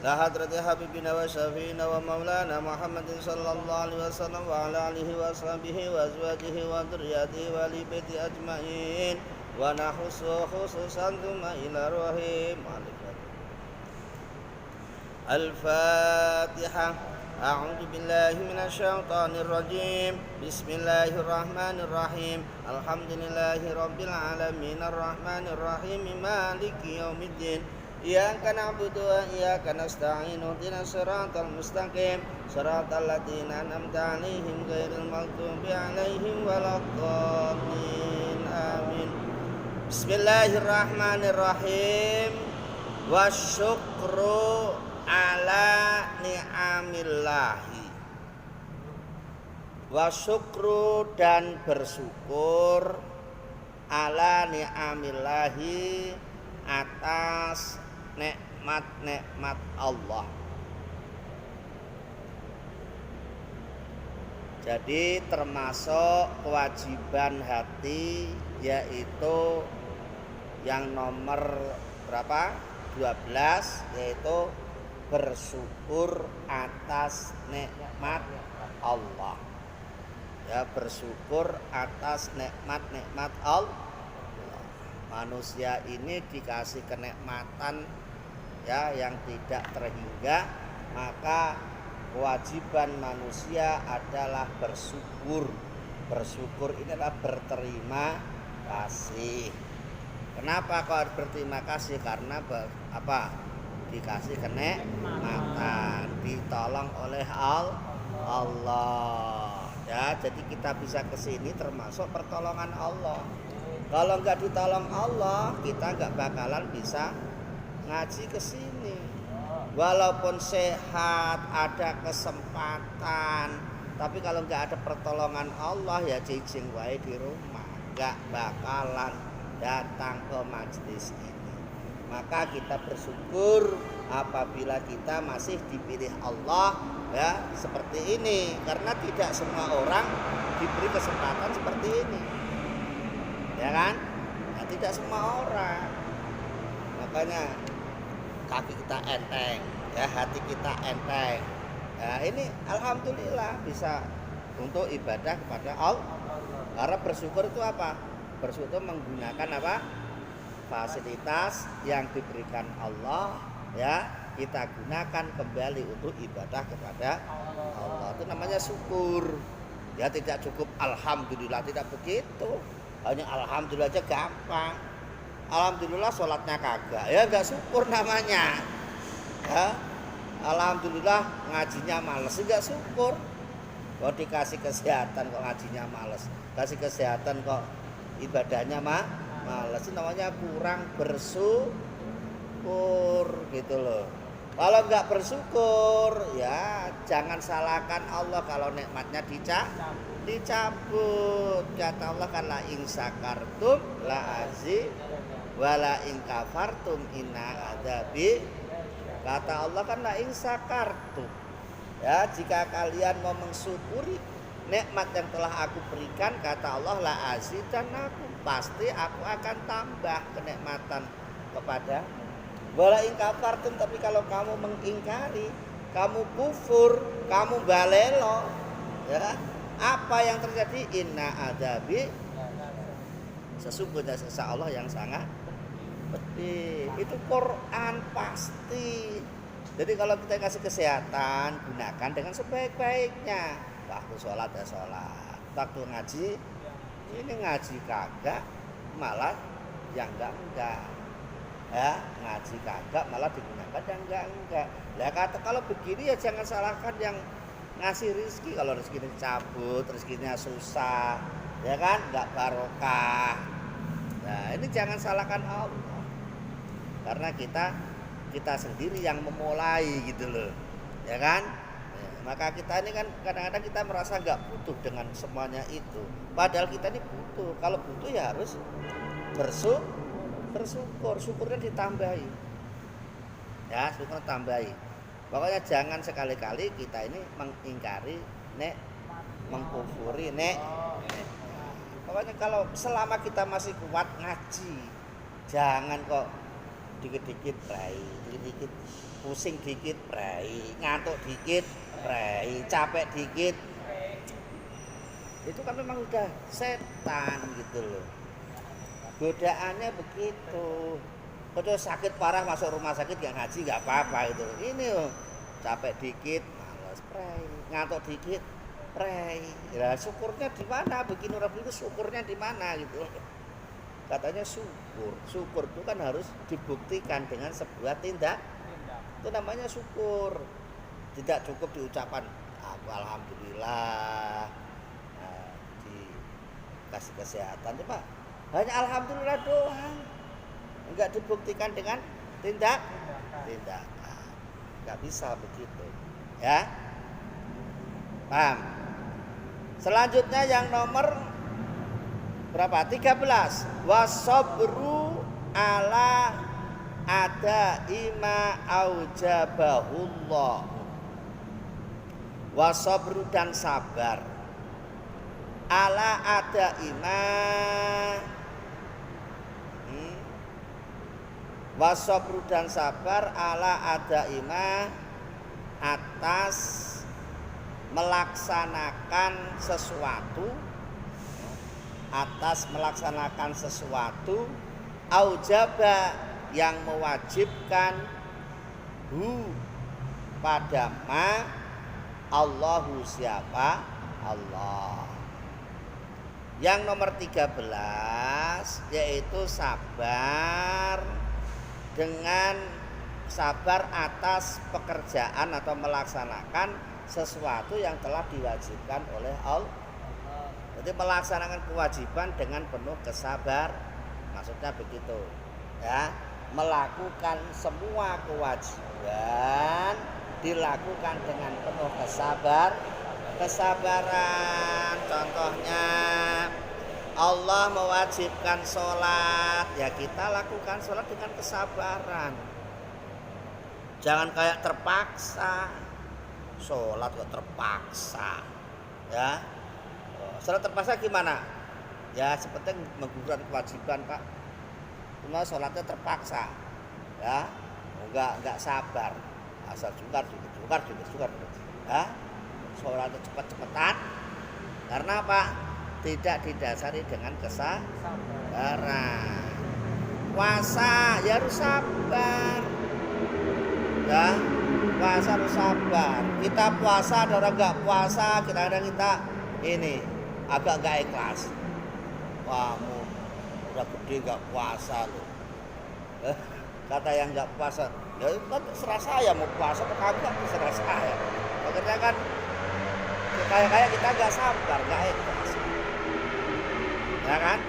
La hadrati habibina wa syafiina wa maulana Muhammadin sallallahu alaihi wasallam wa ala alihi wa sahbihi wa azwajihi wa dzurriyyatihi wa li baiti ajmain wa nahusu khususan thumma ila ruhi malik. Al-Fatihah. A'udzu billahi minasy syaithanir rajim. Bismillahirrahmanirrahim. Alhamdulillahi rabbil alamin arrahmanir rahim maliki yaumiddin. Iyyaka na'budu wa iyyaka nasta'in. Ihdinas siratal mustaqim. Siratal ladzina an'amta 'alaihim ghairil maghdubi 'alaihim waladdallin. Amin. Bismillahirrahmanirrahim. Wasyukru ala ni'amillahi. Wasyukru, dan bersyukur, ala ni'amillahi, atas nikmat-nikmat Allah. Jadi termasuk kewajiban hati, yaitu yang nomor berapa? 12, yaitu bersyukur atas nikmat Allah. Ya, bersyukur atas nikmat-nikmat Allah. Manusia ini dikasih kenikmatan ya yang tidak terhingga, maka kewajiban manusia adalah bersyukur. Bersyukur ini adalah berterima kasih. Kenapa kau harus berterima kasih? Karena apa? Dikasih kenikmatan, ditolong oleh Allah. Ya, jadi kita bisa ke sini termasuk pertolongan Allah. Kalau nggak ditolong Allah, kita nggak bakalan bisa ngaji ke sini. Walaupun sehat, ada kesempatan, tapi kalau nggak ada pertolongan Allah ya cicing wae di rumah, nggak bakalan datang ke majelis ini. maka kita bersyukur apabila kita masih dipilih Allah ya seperti ini, karena tidak semua orang diberi kesempatan seperti ini, ya kan? Ya, tidak semua orang. Makanya kaki kita enteng, ya hati kita enteng. Ya, ini alhamdulillah bisa untuk ibadah kepada Allah. Karena bersyukur itu apa? Bersyukur menggunakan apa? Fasilitas yang diberikan Allah, ya kita gunakan kembali untuk ibadah kepada Allah. Itu namanya syukur. Ya tidak cukup alhamdulillah, tidak begitu. Hanya alhamdulillah aja gampang. Alhamdulillah sholatnya kagak, ya nggak syukur namanya. Ya, alhamdulillah ngajinya males, nggak syukur. Kok dikasih kesehatan kok ngajinya males, kasih kesehatan kok ibadahnya males, itu namanya kurang bersyukur gitu loh. Kalau nggak bersyukur ya jangan salahkan Allah kalau nikmatnya dicabut. Kata Allah kan la in sakartum la azi wala in kafartum inna adzabi. Kata Allah kan la in sakartum. Ya, jika kalian mau mensyukuri nikmat yang telah aku berikan, kata Allah la azidannakum, pasti aku akan tambah kenikmatan kepada. Wala in kafartum, tapi kalau kamu mengingkari, kamu kufur, kamu balelo, ya, apa yang terjadi? Inna adzabi, sesungguhnya siksa Allah yang sangat pedih. Itu Quran pasti. Jadi kalau kita kasih kesehatan, gunakan dengan sebaik-baiknya. Waktu sholat ya sholat, waktu ngaji ini ngaji kagak, malah yang enggak. Ya, ngaji kagak malah digunakan yang enggak. Lah kata kalau begini ya jangan salahkan yang ngasih rezeki. Kalau rezekinya cabut, rezekinya susah, ya kan? Enggak barokah. Nah, ini jangan salahkan Allah. Karena kita sendiri yang memulai gitu loh. Ya kan? Ya, maka kita ini kan kadang-kadang kita merasa enggak butuh dengan semuanya itu. Padahal kita ini butuh. Kalau butuh ya harus bersyukur, syukurnya ditambahi. Ya, syukurnya tambahi. Pokoknya jangan sekali-kali kita ini mengingkari mengkufuri Pokoknya kalau selama kita masih kuat ngaji, jangan kok dikit-dikit prai, dikit-dikit pusing dikit prai, ngantuk dikit prai, capek dikit. Itu kan memang udah setan gitu loh. Godaannya begitu. Kalau sakit parah masuk rumah sakit gak ngaji gak apa-apa itu. Ini loh, capek dikit, malas pray, ngantuk dikit, pray. Ya syukurnya di mana? Begini orang itu syukurnya di mana gitu. Katanya syukur. Syukur itu kan harus dibuktikan dengan sebuah tindak. Itu namanya syukur. Tidak cukup diucapkan aku alhamdulillah. Nah, dikasih kesehatan coba. Hanya alhamdulillah doang. Enggak dibuktikan dengan tindakan. Enggak bisa begitu. Ya. Paham? Selanjutnya yang nomor berapa? 13. Wasabru ala ada ima aujabahullah. Wasabru dan sabar ala ada ima wasabru dan sabar ala ada ima atas melaksanakan sesuatu aujaba yang mewajibkan pada ma Allahu siapa Allah. Yang nomor 13 yaitu sabar atas pekerjaan atau melaksanakan sesuatu yang telah diwajibkan oleh Allah. Jadi melaksanakan kewajiban dengan penuh kesabar. Maksudnya begitu. Ya, melakukan semua kewajiban dilakukan dengan penuh kesabaran. Contohnya Allah mewajibkan sholat, ya kita lakukan sholat dengan kesabaran. Jangan kayak terpaksa. Sholat kok terpaksa, ya. Sholat terpaksa gimana? Ya seperti menggugurkan kewajiban Pak. Cuma sholatnya terpaksa, ya. Enggak sabar. Asal jungkar, ya. Sholatnya cepat-cepatan. Karena apa? Tidak didasari dengan kesabaran. Puasa ya harus sabar. Ya, puasa harus sabar. Kita puasa, ada orang enggak puasa, kadang-kadang kita ini agak enggak ikhlas. Kamu udah gede enggak puasa loh. Kata yang enggak puasa, ya serah saya mau puasa apa kagak, serah saya. Makanya kan kayak kita enggak sabar, enggak ikhlas. Ya kan?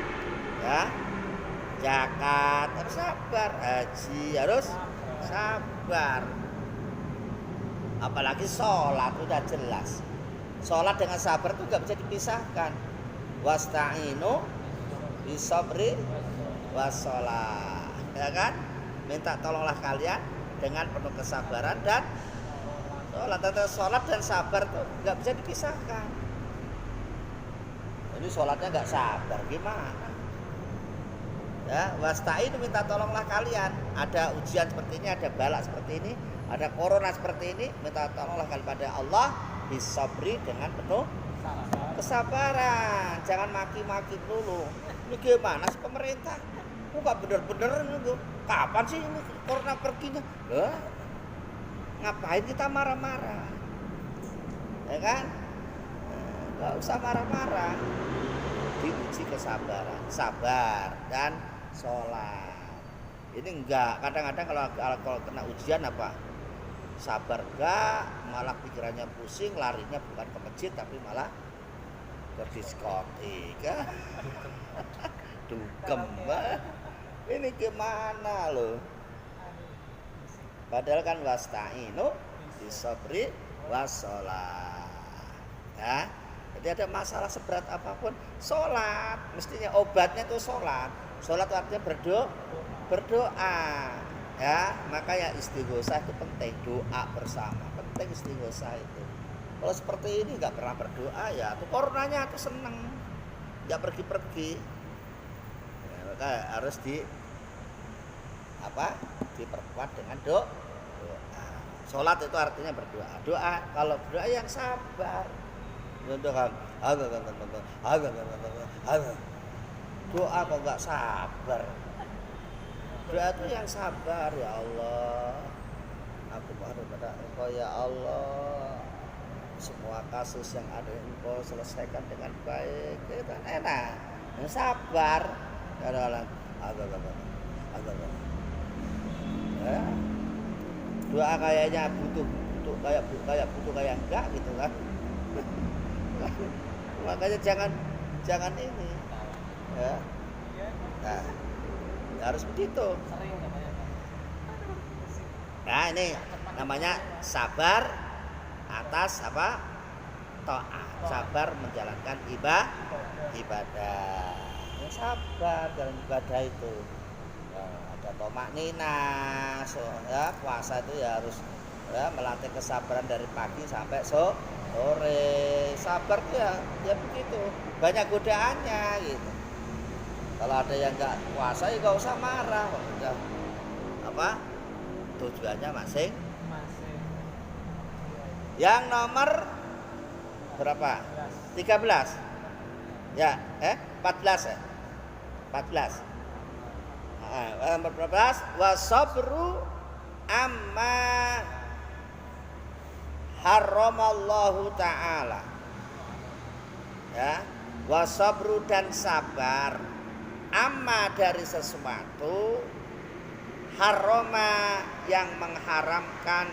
Ya. Zakat harus sabar, haji harus sabar. Apalagi sholat udah jelas. Sholat dengan sabar itu gak bisa dipisahkan. Wasta'inu bisabri wassalah. Ya kan? Minta tolonglah kalian dengan penuh kesabaran dan sholat. Antara sholat dan sabar itu gak bisa dipisahkan. Ini sholatnya nggak sabar gimana? Ya, wasta'in minta tolonglah kalian. Ada ujian seperti ini, ada balak seperti ini, ada corona seperti ini, minta tolonglah kalian pada Allah bisabri dengan penuh kesabaran. Jangan maki-maki dulu. Ini gimana sih pemerintah? Nggak bener-bener nih. Kapan sih ini corona perginya? Ngapain kita marah-marah? Ya kan? Nggak usah marah-marah. Diuji kesabaran, sabar dan sholat. Ini enggak, kadang-kadang kalau kena ujian apa? Sabar enggak, malah pikirannya pusing, larinya bukan ke masjid tapi malah ke diskotik. Dugem. Ini gimana loh? Padahal kan wasta'inu bisabri wassalah. Ya. Jadi ada masalah seberat apapun, sholat. Mestinya obatnya itu sholat. Sholat itu artinya berdoa. Ya, maka ya istighosah itu penting, doa bersama. Penting istighosah itu. Kalau seperti ini nggak pernah berdoa ya, tuh coronanya tuh seneng, nggak pergi-pergi. Ya, maka harus diperkuat dengan doa. Sholat itu artinya berdoa. Doa, kalau berdoa yang sabar. Doa kok nggak sabar. Doa itu yang sabar. Ya Allah, aku mohon kepada Engkau ya Allah, semua kasus yang ada Engkau selesaikan dengan baik. Itu enak. Yang sabar. Kadang-kadang ya. Doa kayaknya butuh kayak enggak gitu kan. Makanya jangan ini ya. Nah, harus begitu. Nah, ini namanya sabar atas apa? Taat. Sabar menjalankan ibadah. Ya, sabar dalam ibadah itu. Nah, ada tomaknina. Ya, puasa itu ya harus melatih kesabaran dari pagi sampai sore. Sabar tuh ya begitu, banyak godaannya gitu. Kalau ada yang nggak puasa ya nggak usah marah, udah tujuannya masing. Yang nomor berapa? 13 ya 14 ya 14. Nomor 14 wasabru amma haramallahu ta'ala. Ya, wasabru dan sabar amma dari sesuatu harama yang mengharamkan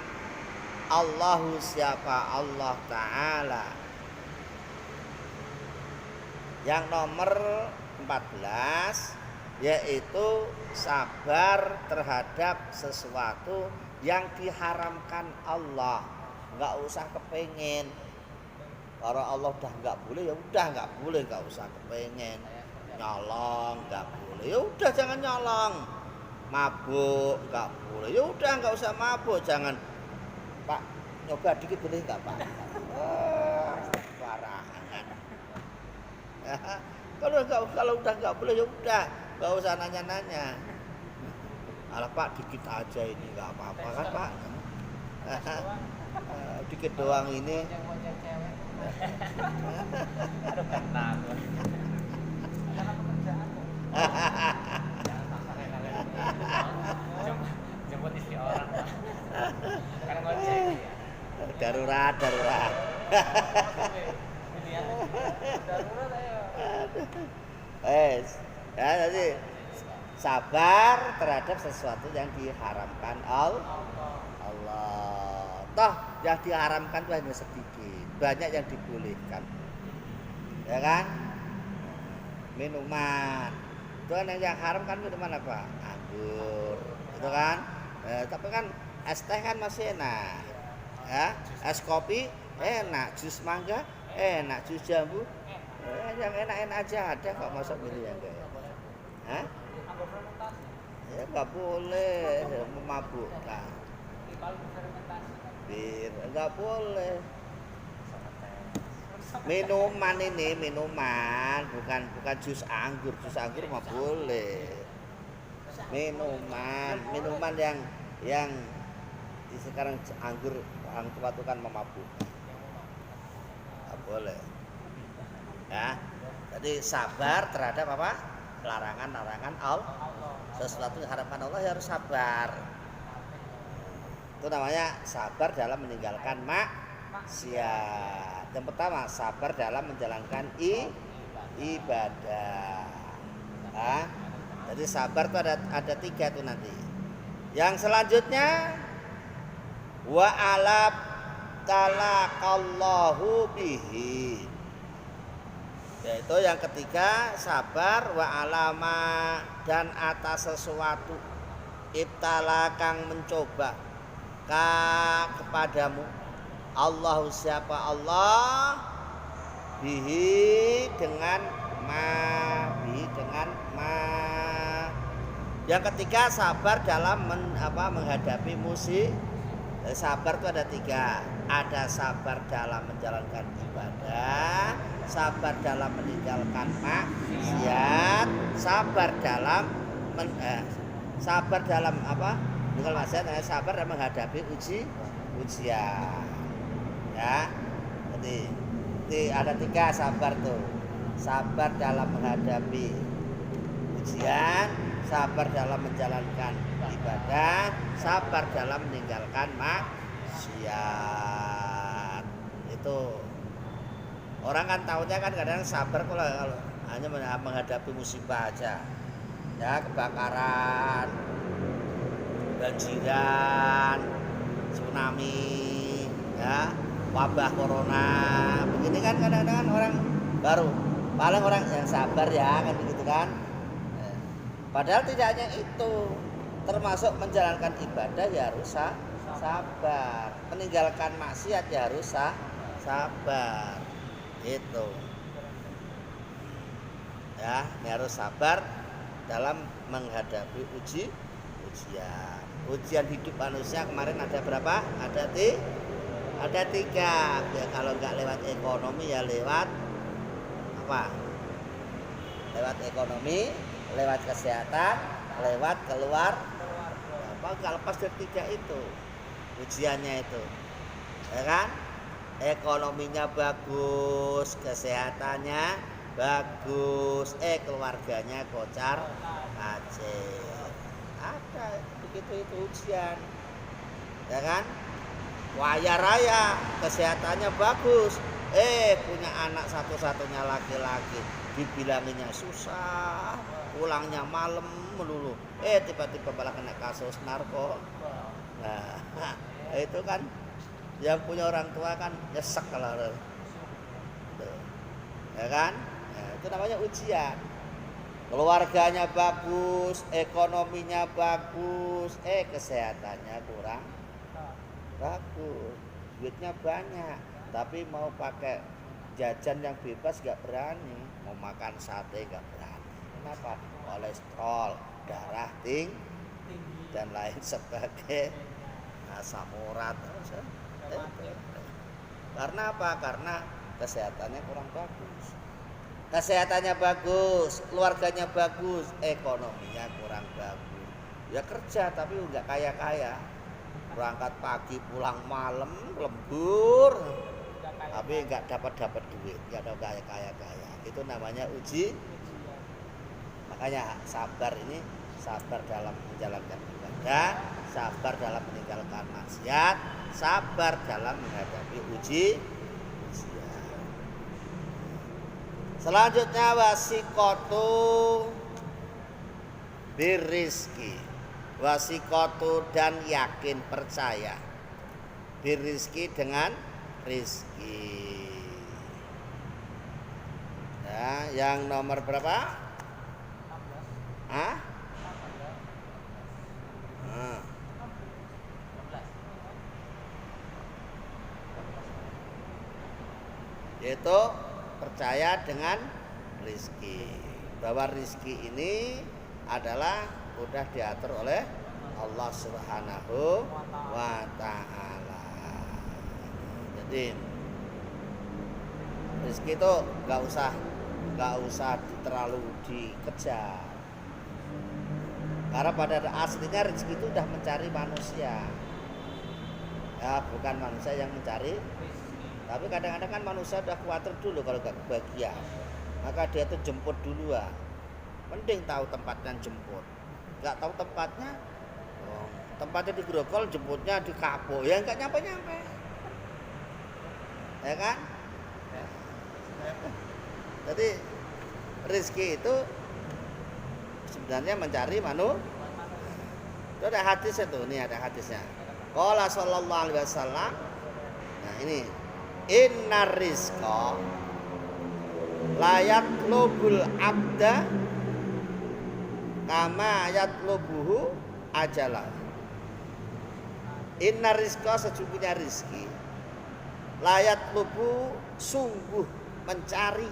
Allahu siapa Allah Ta'ala. Yang nomor 14 yaitu sabar terhadap sesuatu yang diharamkan Allah. Nggak usah kepengen. Kalau Allah udah nggak boleh ya udah nggak boleh, nggak usah kepengen. nyolong nggak boleh. Ya udah jangan nyolong. Mabuk nggak boleh. Ya udah nggak usah mabuk. Jangan Pak nyoba dikit boleh nggak Pak? Barangan. Kalau udah nggak boleh ya udah nggak usah nanya-nanya. Alah Pak dikit aja ini nggak apa-apa kan Pak? Dikit doang ini.
Aduh kentang. Jemput istri orang. Karena ngojek ya.
Darurat.
Darurat ayo.
Ya jadi sabar terhadap sesuatu yang diharamkan Allah. Toh yang diharamkan itu hanya sedikit, banyak yang dibolehkan. Ya kan? Minuman. Itu kan yang haram kan minuman apa? Anggur. Itu kan? Tapi kan es teh kan masih enak. Ya, es kopi enak, jus mangga enak, jus jambu yang enak-enak aja ada kok, masuk milih yang enggak. Hah? Ya nggak boleh memabukkan. Bir nggak boleh. Minuman bukan jus anggur mah boleh. Minuman yang sekarang anggur orang tua itu kan memabukkan. Nggak boleh. Ya, jadi sabar terhadap apa? Larangan Allah. Sesuatu yang harapan Allah ya harus sabar. Itu namanya sabar dalam meninggalkan maksiat. Yang pertama sabar dalam menjalankan ibadah. Nah, jadi sabar itu ada 3 tuh nanti. Yang selanjutnya wa alab talakallahu bihi. Yaitu yang ketiga sabar wa alama dan atas sesuatu ibtala kang mencoba kepadamu Allah siapa Allah bihi dengan ma yang ketiga sabar dalam menghadapi musik. Sabar itu ada 3. Ada sabar dalam menjalankan ibadah, sabar dalam meninggalkan maksiat, sabar dalam bukan maksiat, sabar dalam menghadapi ujian. Ya. Jadi ada 3 sabar tuh. Sabar dalam menghadapi ujian, sabar dalam menjalankan ibadah, sabar dalam meninggalkan maksiat. Itu orang kan tahunya kan kadang sabar kalau hanya menghadapi musibah aja. Ya, kebakaran, banjiran, tsunami, ya, wabah corona. Begini kan kadang-kadang orang baru paling orang yang sabar ya kan begitu kan. Padahal tidak hanya itu, termasuk menjalankan ibadah ya harus sabar, meninggalkan maksiat ya harus sabar. Itu. Ya, ini harus sabar dalam menghadapi ujian. Ujian hidup manusia kemarin ada berapa? Ada 3. Ya kalau nggak lewat ekonomi ya lewat apa? Lewat ekonomi, lewat kesehatan, lewat keluar. Apa nggak lepas dari 3 itu ujiannya itu, ya kan? Ekonominya bagus, kesehatannya bagus, keluarganya kocar kacir. Ada begitu itu ujian, ya kan? Kaya raya, kesehatannya bagus, punya anak satu-satunya laki-laki, dibilanginnya susah, pulangnya malam melulu, tiba-tiba malah kena kasus narko. Nah, itu kan yang punya orang tua kan nyesek kalau ya kan? Nah, itu namanya ujian. Keluarganya bagus, ekonominya bagus, kesehatannya kurang bagus, duitnya banyak, tapi mau pakai jajan yang bebas gak berani, mau makan sate gak berani. Kenapa? Kolesterol, darah tinggi dan lain sebagainya, asam urat. Karena apa? Karena kesehatannya kurang bagus. Kesehatannya bagus, keluarganya bagus, ekonominya kurang bagus. Ya kerja tapi nggak kaya-kaya. Berangkat pagi pulang malam lembur, tapi nggak dapat duit, nggak ada kaya-kaya. Itu namanya uji. Makanya sabar ini, sabar dalam menjalankan ibadah, sabar dalam meninggalkan maksiat, sabar dalam menghadapi ujian. Selanjutnya wasikotu birizki, wasikotu dan yakin percaya, birizki dengan rizki. Ya, yang nomor berapa? Hah? Yaitu percaya dengan rizki, bahwa rizki ini adalah sudah diatur oleh Allah Subhanahu wa ta'ala. Jadi rizki itu nggak usah terlalu dikejar, karena pada aslinya rezeki itu sudah mencari manusia, ya bukan manusia yang mencari. Tapi kadang-kadang kan manusia udah khawatir dulu kalau gak kebahagiaan, maka dia tuh jemput duluan. Mending tahu tempatnya jemput, nggak tahu tempatnya, tempatnya di Grogol jemputnya di Kapo, ya nggak nyampe-nyampe, ya kan? Jadi rezeki itu sebenarnya mencari manusia. Itu ada hadis itu, ini ada hadisnya. Qala sallallahu alaihi wasallam. Nah ini, innar rizqa la yatlubul abda kama yatlubuhu ajalah. Innar rizqa, sesungguhnya rizki, la yatlubu, sungguh mencari,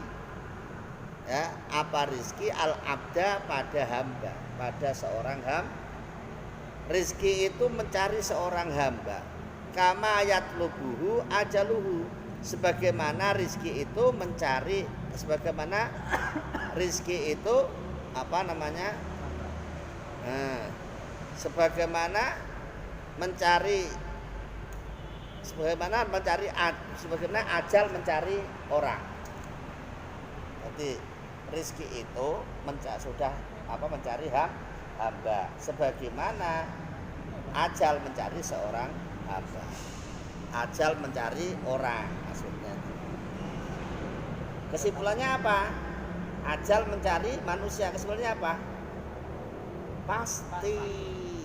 ya, apa rizki al abda, pada hamba, pada seorang hamba. Rizki itu mencari seorang hamba. Kama yatlubuhu ajaluhu, sebagaimana rizki itu mencari, sebagaimana rizki itu apa namanya, sebagaimana sebagaimana ajal mencari orang. Jadi rizki itu sudah mencari hamba, sebagaimana ajal mencari seorang hamba. Ajal mencari orang maksudnya. Kesimpulannya apa? Ajal mencari manusia, kesimpulannya apa? Pasti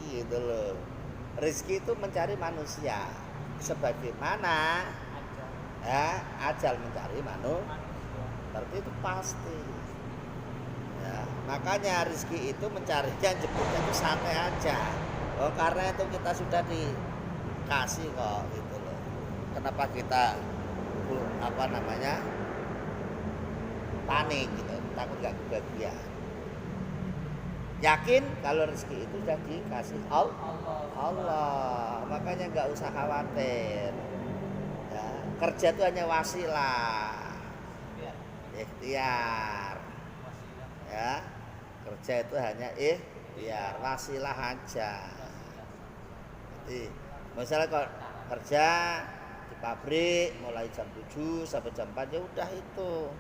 gitu loh. Rizki itu mencari manusia, sebagaimana ya, ajal mencari manusia. Berarti itu pasti. Ya, makanya rizki itu mencarinya, jemputnya itu santai aja. Oh, karena itu kita sudah dikasih kok gitu loh. Kenapa kita panik gitu, takut gak kebahagiaan. Yakin kalau rezeki itu sudah dikasih Allah. Makanya nggak usah khawatir. Ya, kerja itu hanya wasilah, ikhtiar. Ya, kerja itu hanya ikhtiar, wasilah aja. Jadi misalnya kalau kerja di pabrik mulai jam 7 sampai jam 4, ya udah itu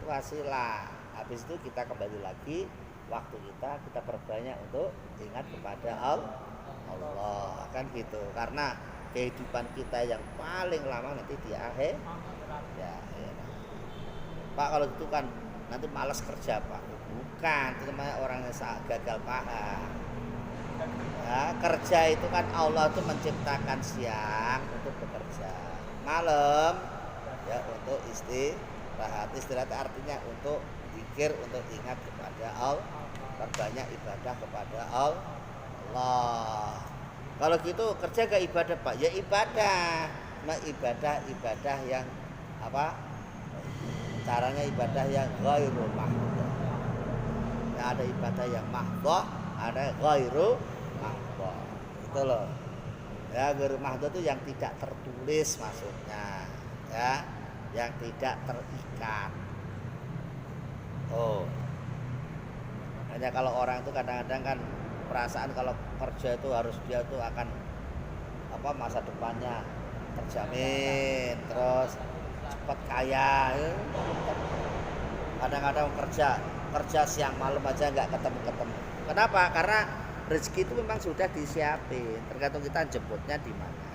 wasilah. Habis itu kita kembali lagi, waktu kita perbanyak untuk ingat kepada Allah, kan gitu. Karena kehidupan kita yang paling lama nanti di akhir. Ya. Pak, kalau gitu kan nanti malas kerja, Pak. Bukan, itu namanya orang yang gagal paham. Ya, kerja itu kan Allah itu menciptakan siang untuk bekerja, malam ya untuk istirahat. Istirahat artinya untuk zikir, untuk ingat kepada Allah, perbanyak ibadah kepada Allah. Kalau gitu kerja gak ibadah, Pak? Ya ibadah. Nah, ibadah yang apa? Caranya ibadah yang ghairul mahmud. Ada ibadah yang mahdhah, ada ghairu mahdhah. Itu loh. Ya, ghairu mahdhah itu yang tidak tertulis maksudnya. Ya, yang tidak terikat. Oh. Hanya kalau orang itu kadang-kadang kan perasaan kalau kerja itu harus dia tuh akan apa masa depannya terjamin, terus cepat kaya. Kadang-kadang kerja siang malam aja nggak ketemu. Kenapa? Karena rezeki itu memang sudah disiapin, tergantung kita jemputnya di mana.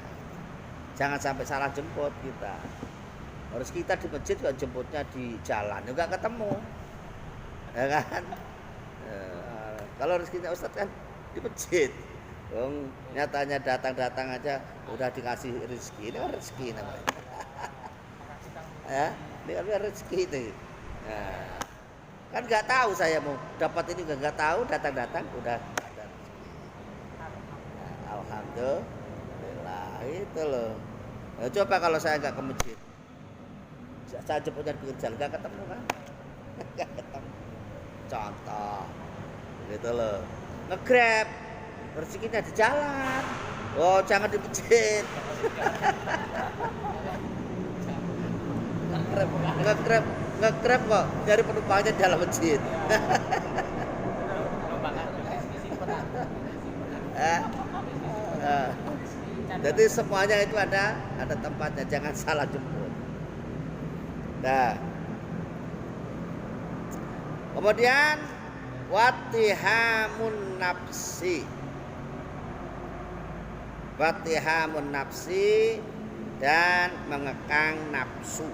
Jangan sampai salah jemput kita. Harus kita di masjid kalau jemputnya di jalan juga ketemu, ya kan? Kalau rezekinya Ustadz kan di masjid, nyatanya datang aja udah dikasih rezeki, ini kan rezeki namanya. Ya, ini kan rezeki itu. Nah, kan nggak tahu saya mau dapat ini nggak tahu, datang udah ada rezeki. Nah, alhamdulillah itu loh. Nah, coba kalau saya nggak ke masjid, saya jemputnya di pinggir jalan nggak ketemu kan? Nggak ketemu. Contoh, gitu loh. Nge-Grab, rezekinya di jalan. Oh, jangan di masjid. Nge-Grab kok nyari penumpangnya di dalam masjid. Jadi semuanya itu ada tempatnya, jangan salah jemput. Nah, kemudian watihamun nafsi dan mengekang nafsu.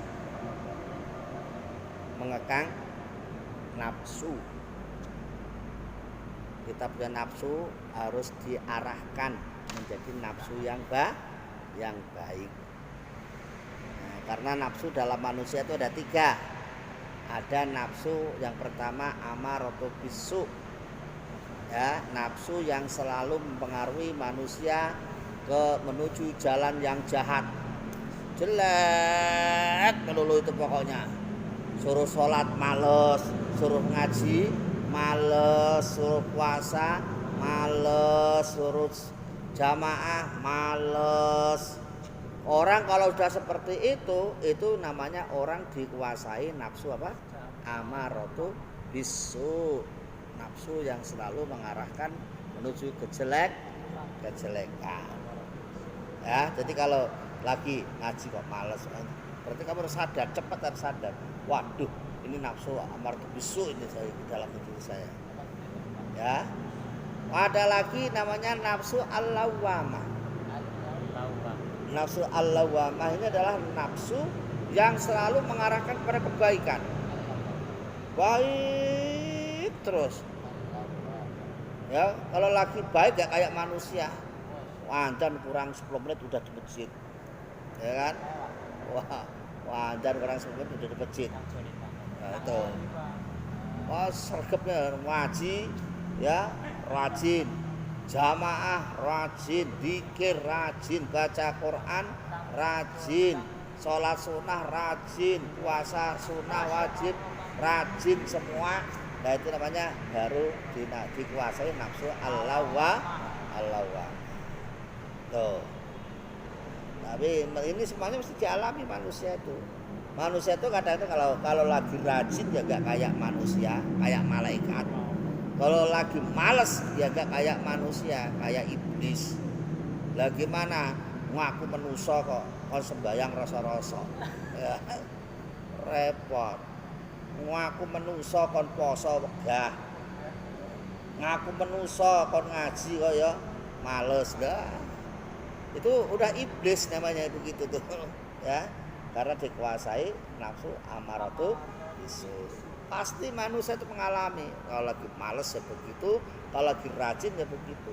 Kita punya nafsu harus diarahkan menjadi nafsu yang baik. Nah, karena nafsu dalam manusia itu ada 3. Ada nafsu yang pertama amaratu bisu. Ya, nafsu yang selalu mempengaruhi manusia menuju jalan yang jahat. Jelek melulu itu pokoknya. Suruh sholat males, suruh ngaji males, suruh puasa males, suruh jamaah males. Orang kalau sudah seperti itu namanya orang dikuasai nafsu apa? Amaratu bisu. Nafsu yang selalu mengarahkan menuju kejelekan. Ya, jadi kalau lagi ngaji kok males, berarti kamu harus sadar, cepat harus sadar. Waduh, ini nafsu amaratu bisu ini saya di dalam diri saya. Ya. Ada lagi namanya nafsu al-lawwamah. Nafsu al-lawwamah ini adalah nafsu yang selalu mengarahkan kepada kebaikan. Baik terus. Ya, kalau lagi baik gak kayak manusia. Wandan kurang 10 menit udah di masjid. Ya kan? Wandan kurang 10 menit udah di masjid. Nah, itu. Wah, sergapnya ngaji ya, rajin. Jamaah rajin, zikir rajin, baca Quran rajin, sholat sunnah rajin, puasa sunnah wajib rajin semua. Nah itu namanya baru dikuasai nafsu al-lawwamah. Tuh. Tapi ini semuanya mesti dialami manusia itu. Manusia itu kadang-kadang kalau lagi rajin ya gak kayak manusia, kayak malaikat. Kalau lagi males ya gak kayak manusia, kayak iblis. Lah gimana? Ngaku menuso kok sembayang rasa-rasa. Ya. Repot. Ngaku menuso kon poso wegah. Ngaku menuso kon ngaji kok ya males dah. Itu udah iblis namanya begitu tuh. Ya. Karena dikuasai nafsu amaratu bisu. Pasti manusia itu mengalami. Kalau lagi males ya begitu, kalau lagi rajin ya begitu.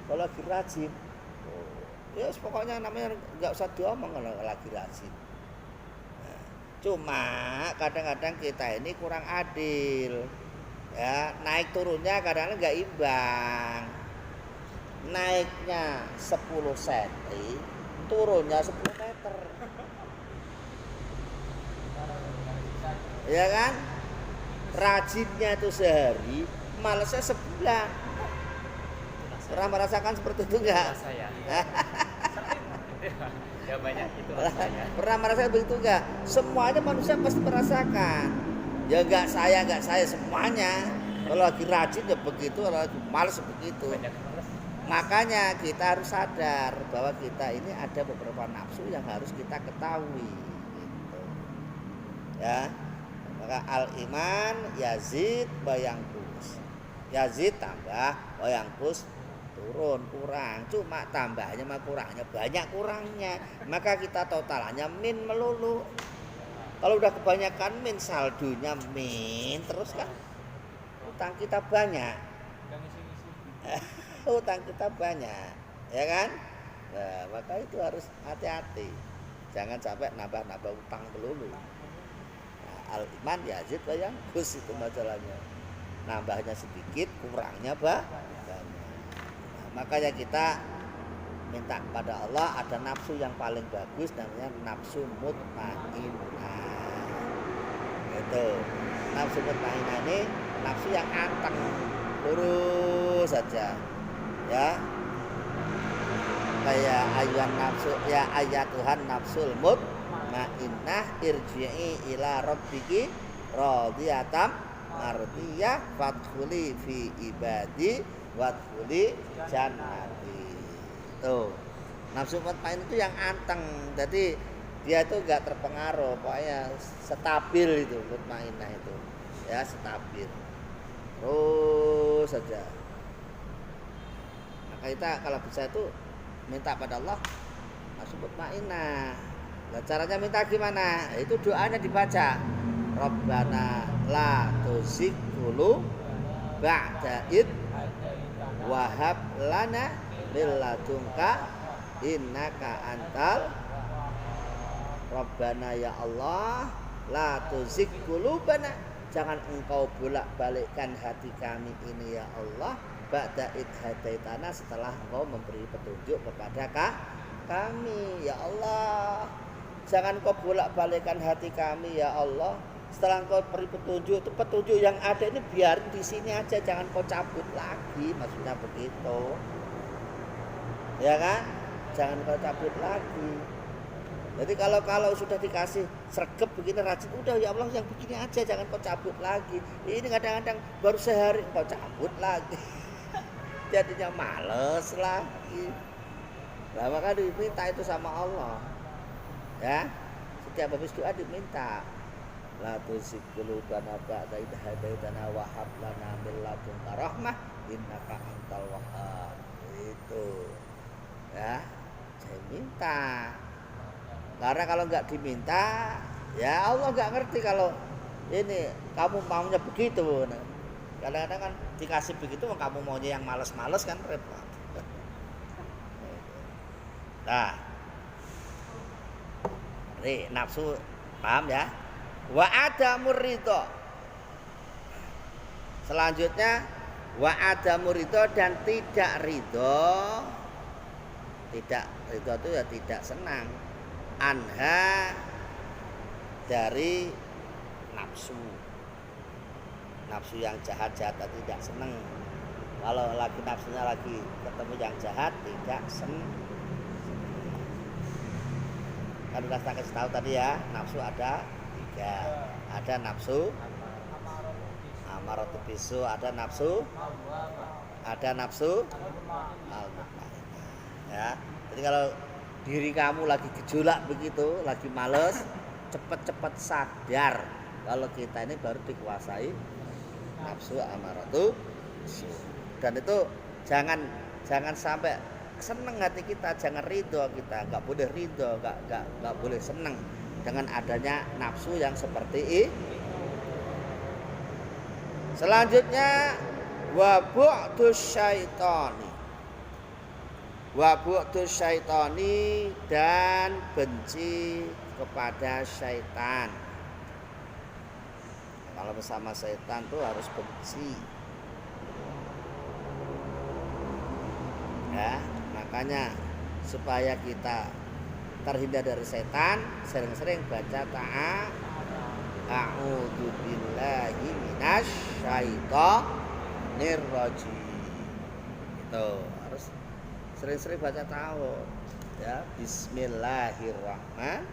Kalau lagi rajin, ya pokoknya namanya nggak usah diomong kalau lagi rajin. Nah, cuma kadang-kadang kita ini kurang adil. Ya, naik turunnya kadang-kadang nggak imbang. Naiknya 10 cm, turunnya 10 meter. Ya kan? Rajinnya itu sehari malesnya sebulan. Pernah merasakan seperti itu enggak?
Saya. Ya banyak itu saya.
Pernah merasakan begitu enggak? Semuanya manusia pasti merasakan. Ya enggak saya semuanya. Kalau lagi rajin ya begitu, kalau lagi malas begitu.
Banyak males.
Makanya kita harus sadar bahwa kita ini ada beberapa nafsu yang harus kita ketahui. Gitu. Ya, maka al iman yazid bayangkus. Yazid tambah bayangkus turun kurang. Cuma tambahnya mah kurangnya banyak kurangnya. Maka kita totalannya min melulu. Kalau udah kebanyakan min saldonya min terus kan utang kita banyak. Utang kita banyak, ya kan? Nah, maka itu harus hati-hati. Jangan sampai nambah-nambah utang melulu. Nah, al-iman yazid bayangkus itu masalahnya. Nambahnya sedikit, kurangnya banyak. Nah, makanya kita minta kepada Allah ada nafsu yang paling bagus namanya nafsu mutmainnah. Gitu. Nafsu mutmainnah ini nafsu yang anteng, lurus saja. Ya, kayak ayat nafsu ya ayat Tuhan nafsul mutmainnah irji'i ila rabbiki radiyatan mardiyah fadkhuli fi ibadi wadkhuli jannati. Tuh, nafsu mutmainnah itu yang anteng, jadi dia itu enggak terpengaruh, pokoknya stabil itu mutmainnah itu, ya stabil, terus saja. Kita kalau bisa itu minta pada Allah nafsu mutmainnah. Nah, caranya minta gimana? Itu doanya dibaca. Rabbana la tuzigh qulubana ba'da id wa hab lana min ladunka innaka antal Rabbana ya Allah la tuzigh qulubana. Jangan engkau bolak-balikkan hati kami ini ya Allah. Ba'da id hadaitana, setelah engkau memberi petunjuk kepada kami ya Allah. Jangan kau bolak-balikkan hati kami ya Allah. Setelah engkau beri petunjuk, itu petunjuk yang ada ini biarin di sini aja, jangan kau cabut lagi, maksudnya begitu. Ya kan? Jangan kau cabut lagi. Jadi kalau sudah dikasih sregep begini rajin, udah ya Allah yang begini aja, jangan kau cabut lagi. Ini kadang-kadang baru sehari kau cabut lagi. Jadinya males lagi. Nah, maka diminta itu sama Allah. Ya, setiap habis doa diminta. La tuzigh qulubana ba'da idh hadaitana wa hab lana min ladunka rahmah innaka antal wahhab. Itu. Ya, saya minta. Karena kalau enggak diminta, ya Allah enggak ngerti kalau ini kamu maunya begitu. Kadang-kadang kan dikasih begitu, kamu maunya yang malas-malas kan repot. Nah, ini nafsu, paham ya? Wa adamur ridho. Selanjutnya wa adamur ridho dan tidak ridho. Tidak ridho itu ya tidak senang. Anha dari nafsu. Nafsu yang jahat-jahat tidak senang. Kalau lagi nafsunya lagi ketemu yang jahat tidak senang. Kan udah saya kasih tahu tadi ya, nafsu ada 3. Ada nafsu amaratu bisu, ada nafsu al-mutmainnah. Ya. Jadi kalau diri kamu lagi gejolak begitu, lagi males, cepat-cepat sadar kalau kita ini baru dikuasai nafsu amaratu bisu. Dan itu jangan sampai seneng hati kita, jangan ridho kita, nggak boleh ridho, nggak boleh seneng dengan adanya nafsu yang seperti ini. Selanjutnya wa bu'dus syaitani dan benci kepada syaitan. Kalau bersama syaitan tuh harus benci. Ya, makanya supaya kita terhindar dari setan, sering-sering baca a'udzu billahi minasy syaitonir Itu harus sering-sering baca ta'awudz ya. Bismillahirrahmanirrahim.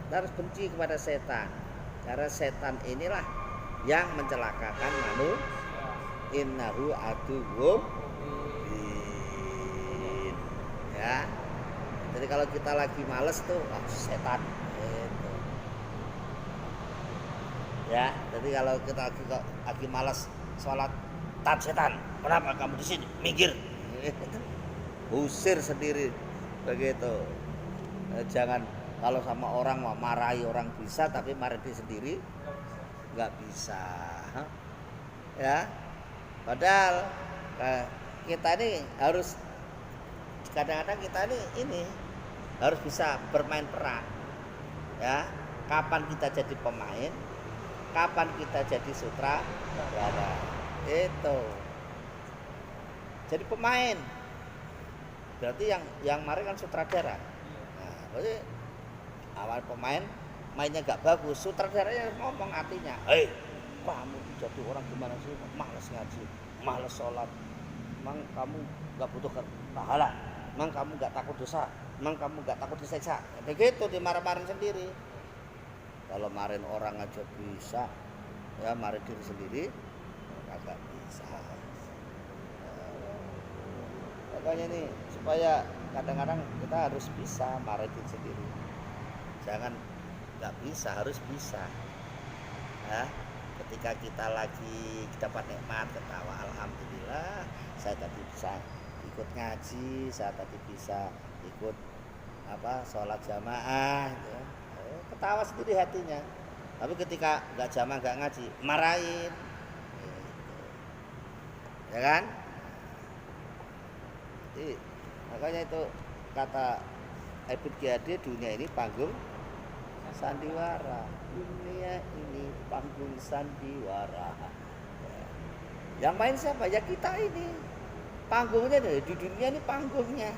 Kita harus benci kepada setan karena setan inilah yang mencelakakan manusia. Innahu aduwwum mubin. Ya. Jadi kalau kita lagi males tuh, setan gitu. Ya, jadi kalau kita lagi malas sholat, setan, kenapa kamu di sini? Minggir. Usir sendiri begitu. Jangan kalau sama orang mau marahi orang bisa, tapi marahi sendiri nggak bisa. Ya, padahal kita ini harus kadang-kadang kita ini harus bisa bermain peran. Ya, kapan kita jadi pemain? Kapan kita jadi sutradara? Itu. Jadi pemain. Berarti yang mari kan sutradara. Nah, berarti awal pemain mainnya gak bagus, sutradaranya ngomong artinya, "Hei, kamu jadi orang gimana sih? Malas ngaji, malas sholat. Emang kamu gak butuh pahala? Emang kamu gak takut dosa? Emang kamu gak takut disiksa?" Begitu dimarah-marahin sendiri. Kalau marin orang aja bisa, ya marin diri sendiri kagak bisa. Makanya nih supaya kadang-kadang kita harus bisa marin diri sendiri. Jangan nggak bisa, harus bisa. Ya, ketika kita lagi dapat nikmat, ketawa, alhamdulillah, saya tadi bisa ikut ngaji, saya tadi bisa ikut sholat jamaah. Ya. Ketawa sendiri hatinya. Tapi ketika nggak jamaah nggak ngaji, marahin, gitu. Ya kan? Jadi, makanya itu kata Ebit Gyade, dunia ini panggung sandiwara. Dunia ini panggung sandiwara. Ya. Yang main siapa? Ya kita ini. Panggungnya di dunia ini panggungnya.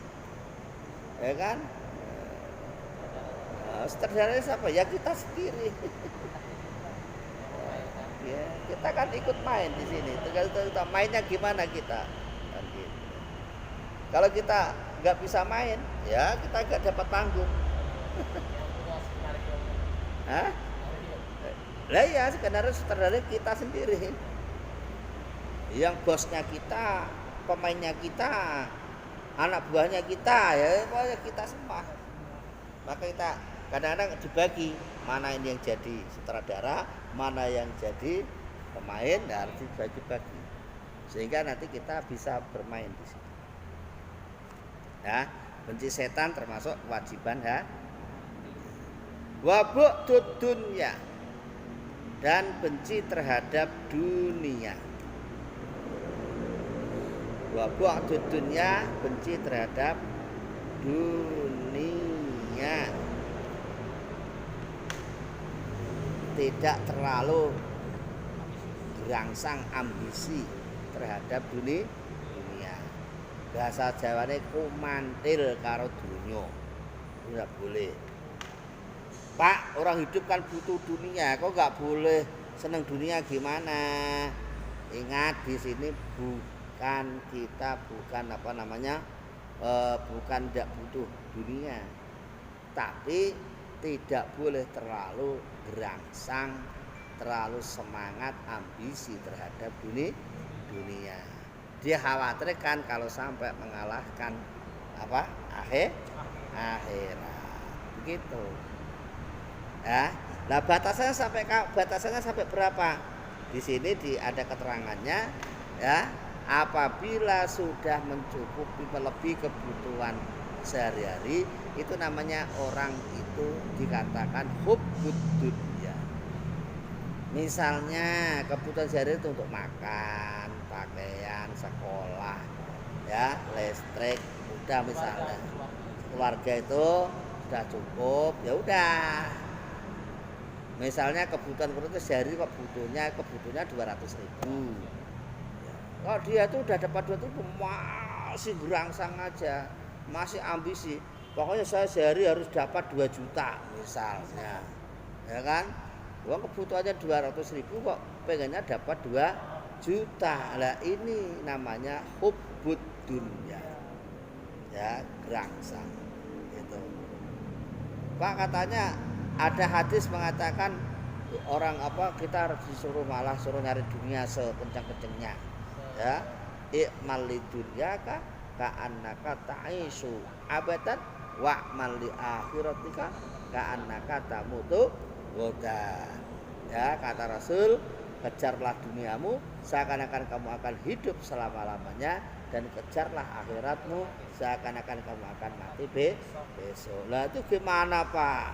Ya kan? Sutradaranya siapa? Ya kita sendiri. Ya, kita kan ikut main di sini. Kita mainnya gimana kita? Kan gitu. Kalau kita nggak bisa main, ya kita nggak dapat panggung. Hah? Lah ya sebenarnya sutradara kita sendiri. Yang bosnya kita, pemainnya kita, anak buahnya kita, ya pokoknya kita semua. Maka kita kadang-kadang dibagi mana ini yang jadi sutradara, mana yang jadi pemain, harus dibagi-bagi sehingga nanti kita bisa bermain di situ. Ya, benci setan termasuk kewajiban ya. Wa bu'dud dunya, dan benci terhadap dunia. Wa bu'dud dunya, benci terhadap dunia. Tidak terlalu gerangsang ambisi terhadap dunia. Bahasa Jawane kumantil karo dunia. Enggak boleh. Pak, orang hidup kan butuh dunia, kok enggak boleh seneng dunia gimana? Ingat di sini bukan kita bukan bukan tidak butuh dunia. Tapi tidak boleh terlalu gerangsang, terlalu semangat ambisi terhadap dunia. Dia khawatirkan kalau sampai mengalahkan akhirat. Begitu. Ya. Nah, batasannya sampai berapa? Di sini ada keterangannya ya, apabila sudah mencukupi melebihi kebutuhan sehari-hari, itu namanya orang itu dikatakan hubbud dunya. Misalnya kebutuhan sehari-hari itu untuk makan, pakaian, sekolah, ya, listrik, udah misalnya. Keluarga itu sudah cukup, ya udah. Misalnya kebutuhan itu sehari kebutuhannya 200.000. Kalau dia itu udah dapat 200.000 masih gerangsang aja, masih ambisi. Pokoknya saya sehari harus dapat 2 juta misalnya. Ya kan? Uang kebutuhannya 200.000 kok pengennya dapat 2 juta. Lah ini namanya hubbud dunya. Ya, gerangsang. Gitu. Pak, katanya ada hadis mengatakan orang kita disuruh malah suruh nyari dunia sekencang-kencangnya. Ya, i'mal lidunyaka ka'annaka ta'isu abadan wa'mal li akhiratika ka'annaka tamutu goda. Ya, kata Rasul, kejarlah duniamu seakan-akan kamu akan hidup selama-lamanya, dan kejarlah akhiratmu seakan-akan kamu akan mati besok. Lah itu gimana Pak?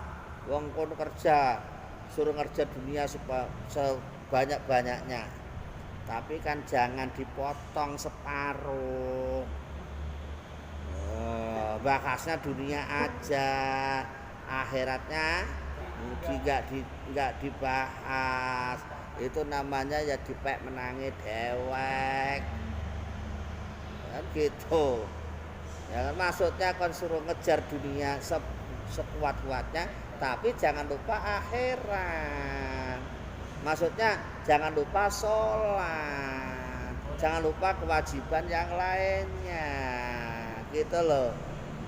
Wong kon kerja, suruh ngerja dunia sebanyak-banyaknya. Tapi kan jangan dipotong separuh. Bakasnya dunia aja, akhiratnya nggak dibahas. Itu namanya ya dipek menangi dewek. Kan gitu. Ya kan, maksudnya kon suruh ngejar dunia sekuat-kuatnya, tapi jangan lupa akhirat. Maksudnya jangan lupa sholat, jangan lupa kewajiban yang lainnya. Gitu loh.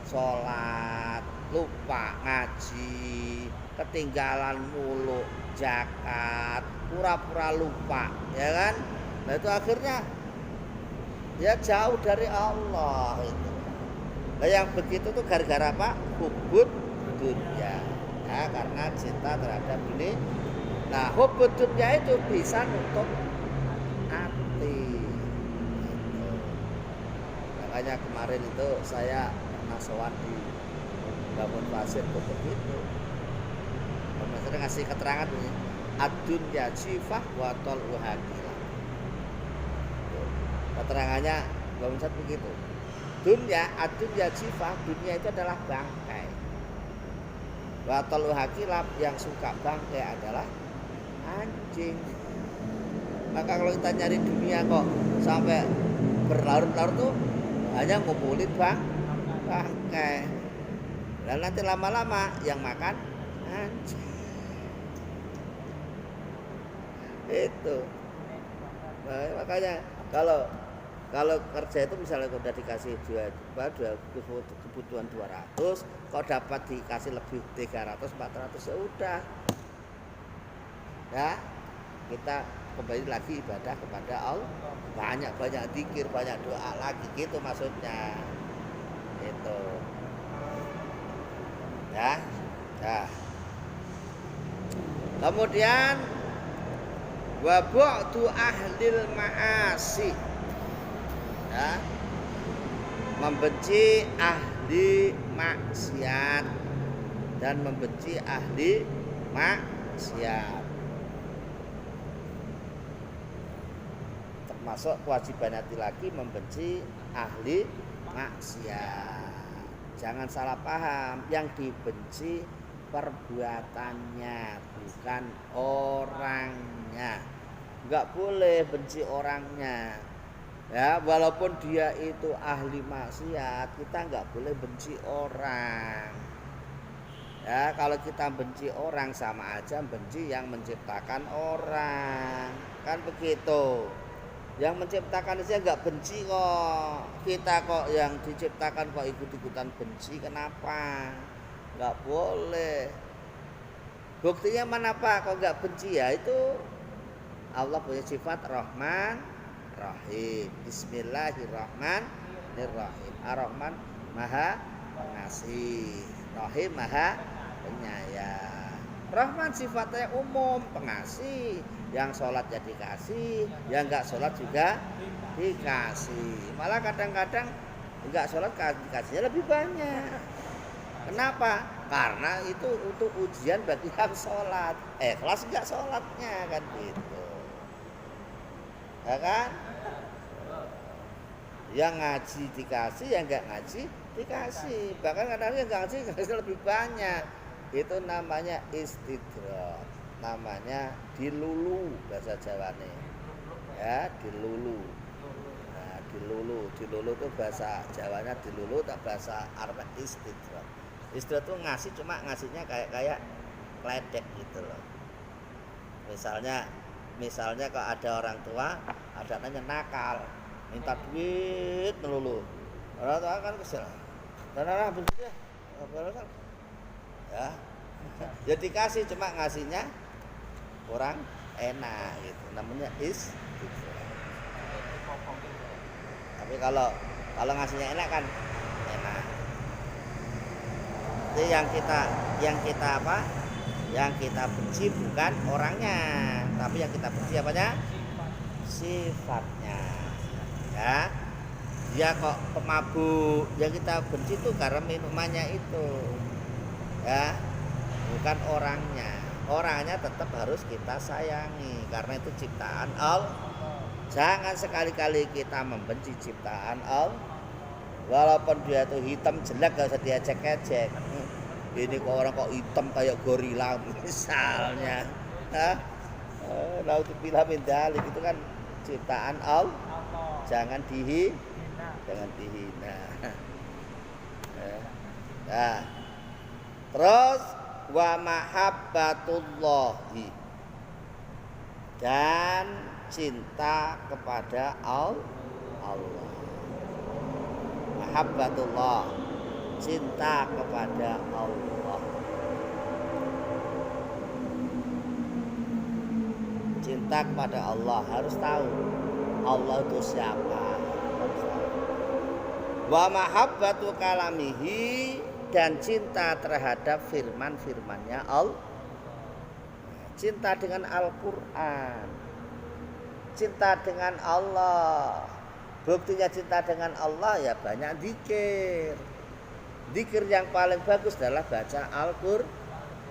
Sholat, lupa ngaji, ketinggalan mulu zakat, pura-pura lupa, ya kan? Nah itu akhirnya ya jauh dari Allah itu. Nah yang begitu tuh gara-gara apa? Hubbud dunya. Ya, karena cinta terhadap ini. Nah hubbud dunya itu bisa nutup hati. Gitu. Makanya kemarin itu saya pernah sowan di Bangun Pasir tuh begitu. Maksudnya ngasih keterangan ini, ad-dunya jifah wa tal'uha kilam. Keterangannya Bangun Pasir begitu. Dunya, ad-dunya jifah, dunia itu adalah bangkai. Wa tal'uha kilam, yang suka bangkai adalah anjing. Maka kalau kita nyari dunia kok sampai berlarut-larut tuh hanya ngumpulin bangkai. Dan nanti lama-lama yang makan anjing. Itu. Nah, makanya kalau kerja itu misalnya udah dikasih kebutuhan 200, kok dapat dikasih lebih 300, 400, ya udah. Ya, kita kembali lagi ibadah kepada Allah, banyak zikir, banyak doa lagi, gitu maksudnya. Itu. Ya. Nah. Kemudian wa bu'du ahlil ma'asi. Ya. Membenci ahli maksiat dan membenci ahli maksiat. Termasuk kewajiban hati lagi membenci ahli maksiat. Jangan salah paham, yang dibenci perbuatannya, bukan orangnya. Enggak boleh benci orangnya. Ya, walaupun dia itu ahli maksiat, kita enggak boleh benci orang. Ya, kalau kita benci orang sama aja benci yang menciptakan orang. Kan begitu. Yang menciptakan saja enggak benci kok. Kita kok yang diciptakan kok ikut-ikutan benci, kenapa? Enggak boleh. Buktinya mana Pak kok enggak benci? Ya itu Allah punya sifat Rahman Rahim. Bismillahirrahmanirrahim. Ar-Rahman Maha Pengasih, Rahim Maha Penyayang. Rahman sifatnya umum, pengasih. Yang sholat ya dikasih, yang enggak sholat juga dikasih. Malah kadang-kadang enggak sholat dikasihnya lebih banyak. Kenapa? Karena itu untuk ujian bagi yang sholat. Kelas enggak sholatnya kan gitu. Ya kan? Yang ngaji dikasih, yang enggak ngaji dikasih. Bahkan kadang-kadang yang enggak ngaji dikasih lebih banyak. Itu namanya istidrak. Namanya dilulu bahasa Jawane. Ya, dilulu. Nah, dilulu itu bahasa Jawanya dilulu, tak bahasa Arab istidrak. Istidrak itu ngasih, cuma ngasihnya kayak kledek gitu loh. Misalnya Misalnya kalau ada orang tua, ada anaknya nakal, minta duit melulu. Orang tua kan kesel. Tanah begitu ya. Ya. Ya dikasih, cuma ngasihnya kurang enak gitu. Namanya tapi kalau ngasihnya enak kan enak. Itu yang kita apa? Yang kita benci bukan orangnya, tapi yang kita benci apanya? Sifatnya. Ya. Dia kok pemabuk, yang kita benci itu karena minumannya itu. Ya. Bukan orangnya. Orangnya tetap harus kita sayangi karena itu ciptaan Allah. Jangan sekali-kali kita membenci ciptaan Allah. Walaupun dia itu hitam jelek gak usah diejek-ejek. Ini kok orang kok hitam kayak gorila misalnya. Naudzubillah min dzalik, itu kan ciptaan Allah. Jangan dihina. Nah. Terus wa mahabbatullahi, dan cinta kepada Allah. Mahabbatullah, cinta kepada Allah. Cinta kepada Allah, harus tahu Allah itu siapa. Wa mahabbatu kalamihi, dan cinta terhadap firman-firmannya Allah. Cinta dengan Al-Quran, cinta dengan Allah. Buktinya cinta dengan Allah ya banyak zikir. Zikir yang paling bagus adalah baca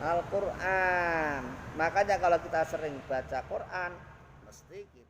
Al-Quran. Makanya kalau kita sering baca Quran, mesti kita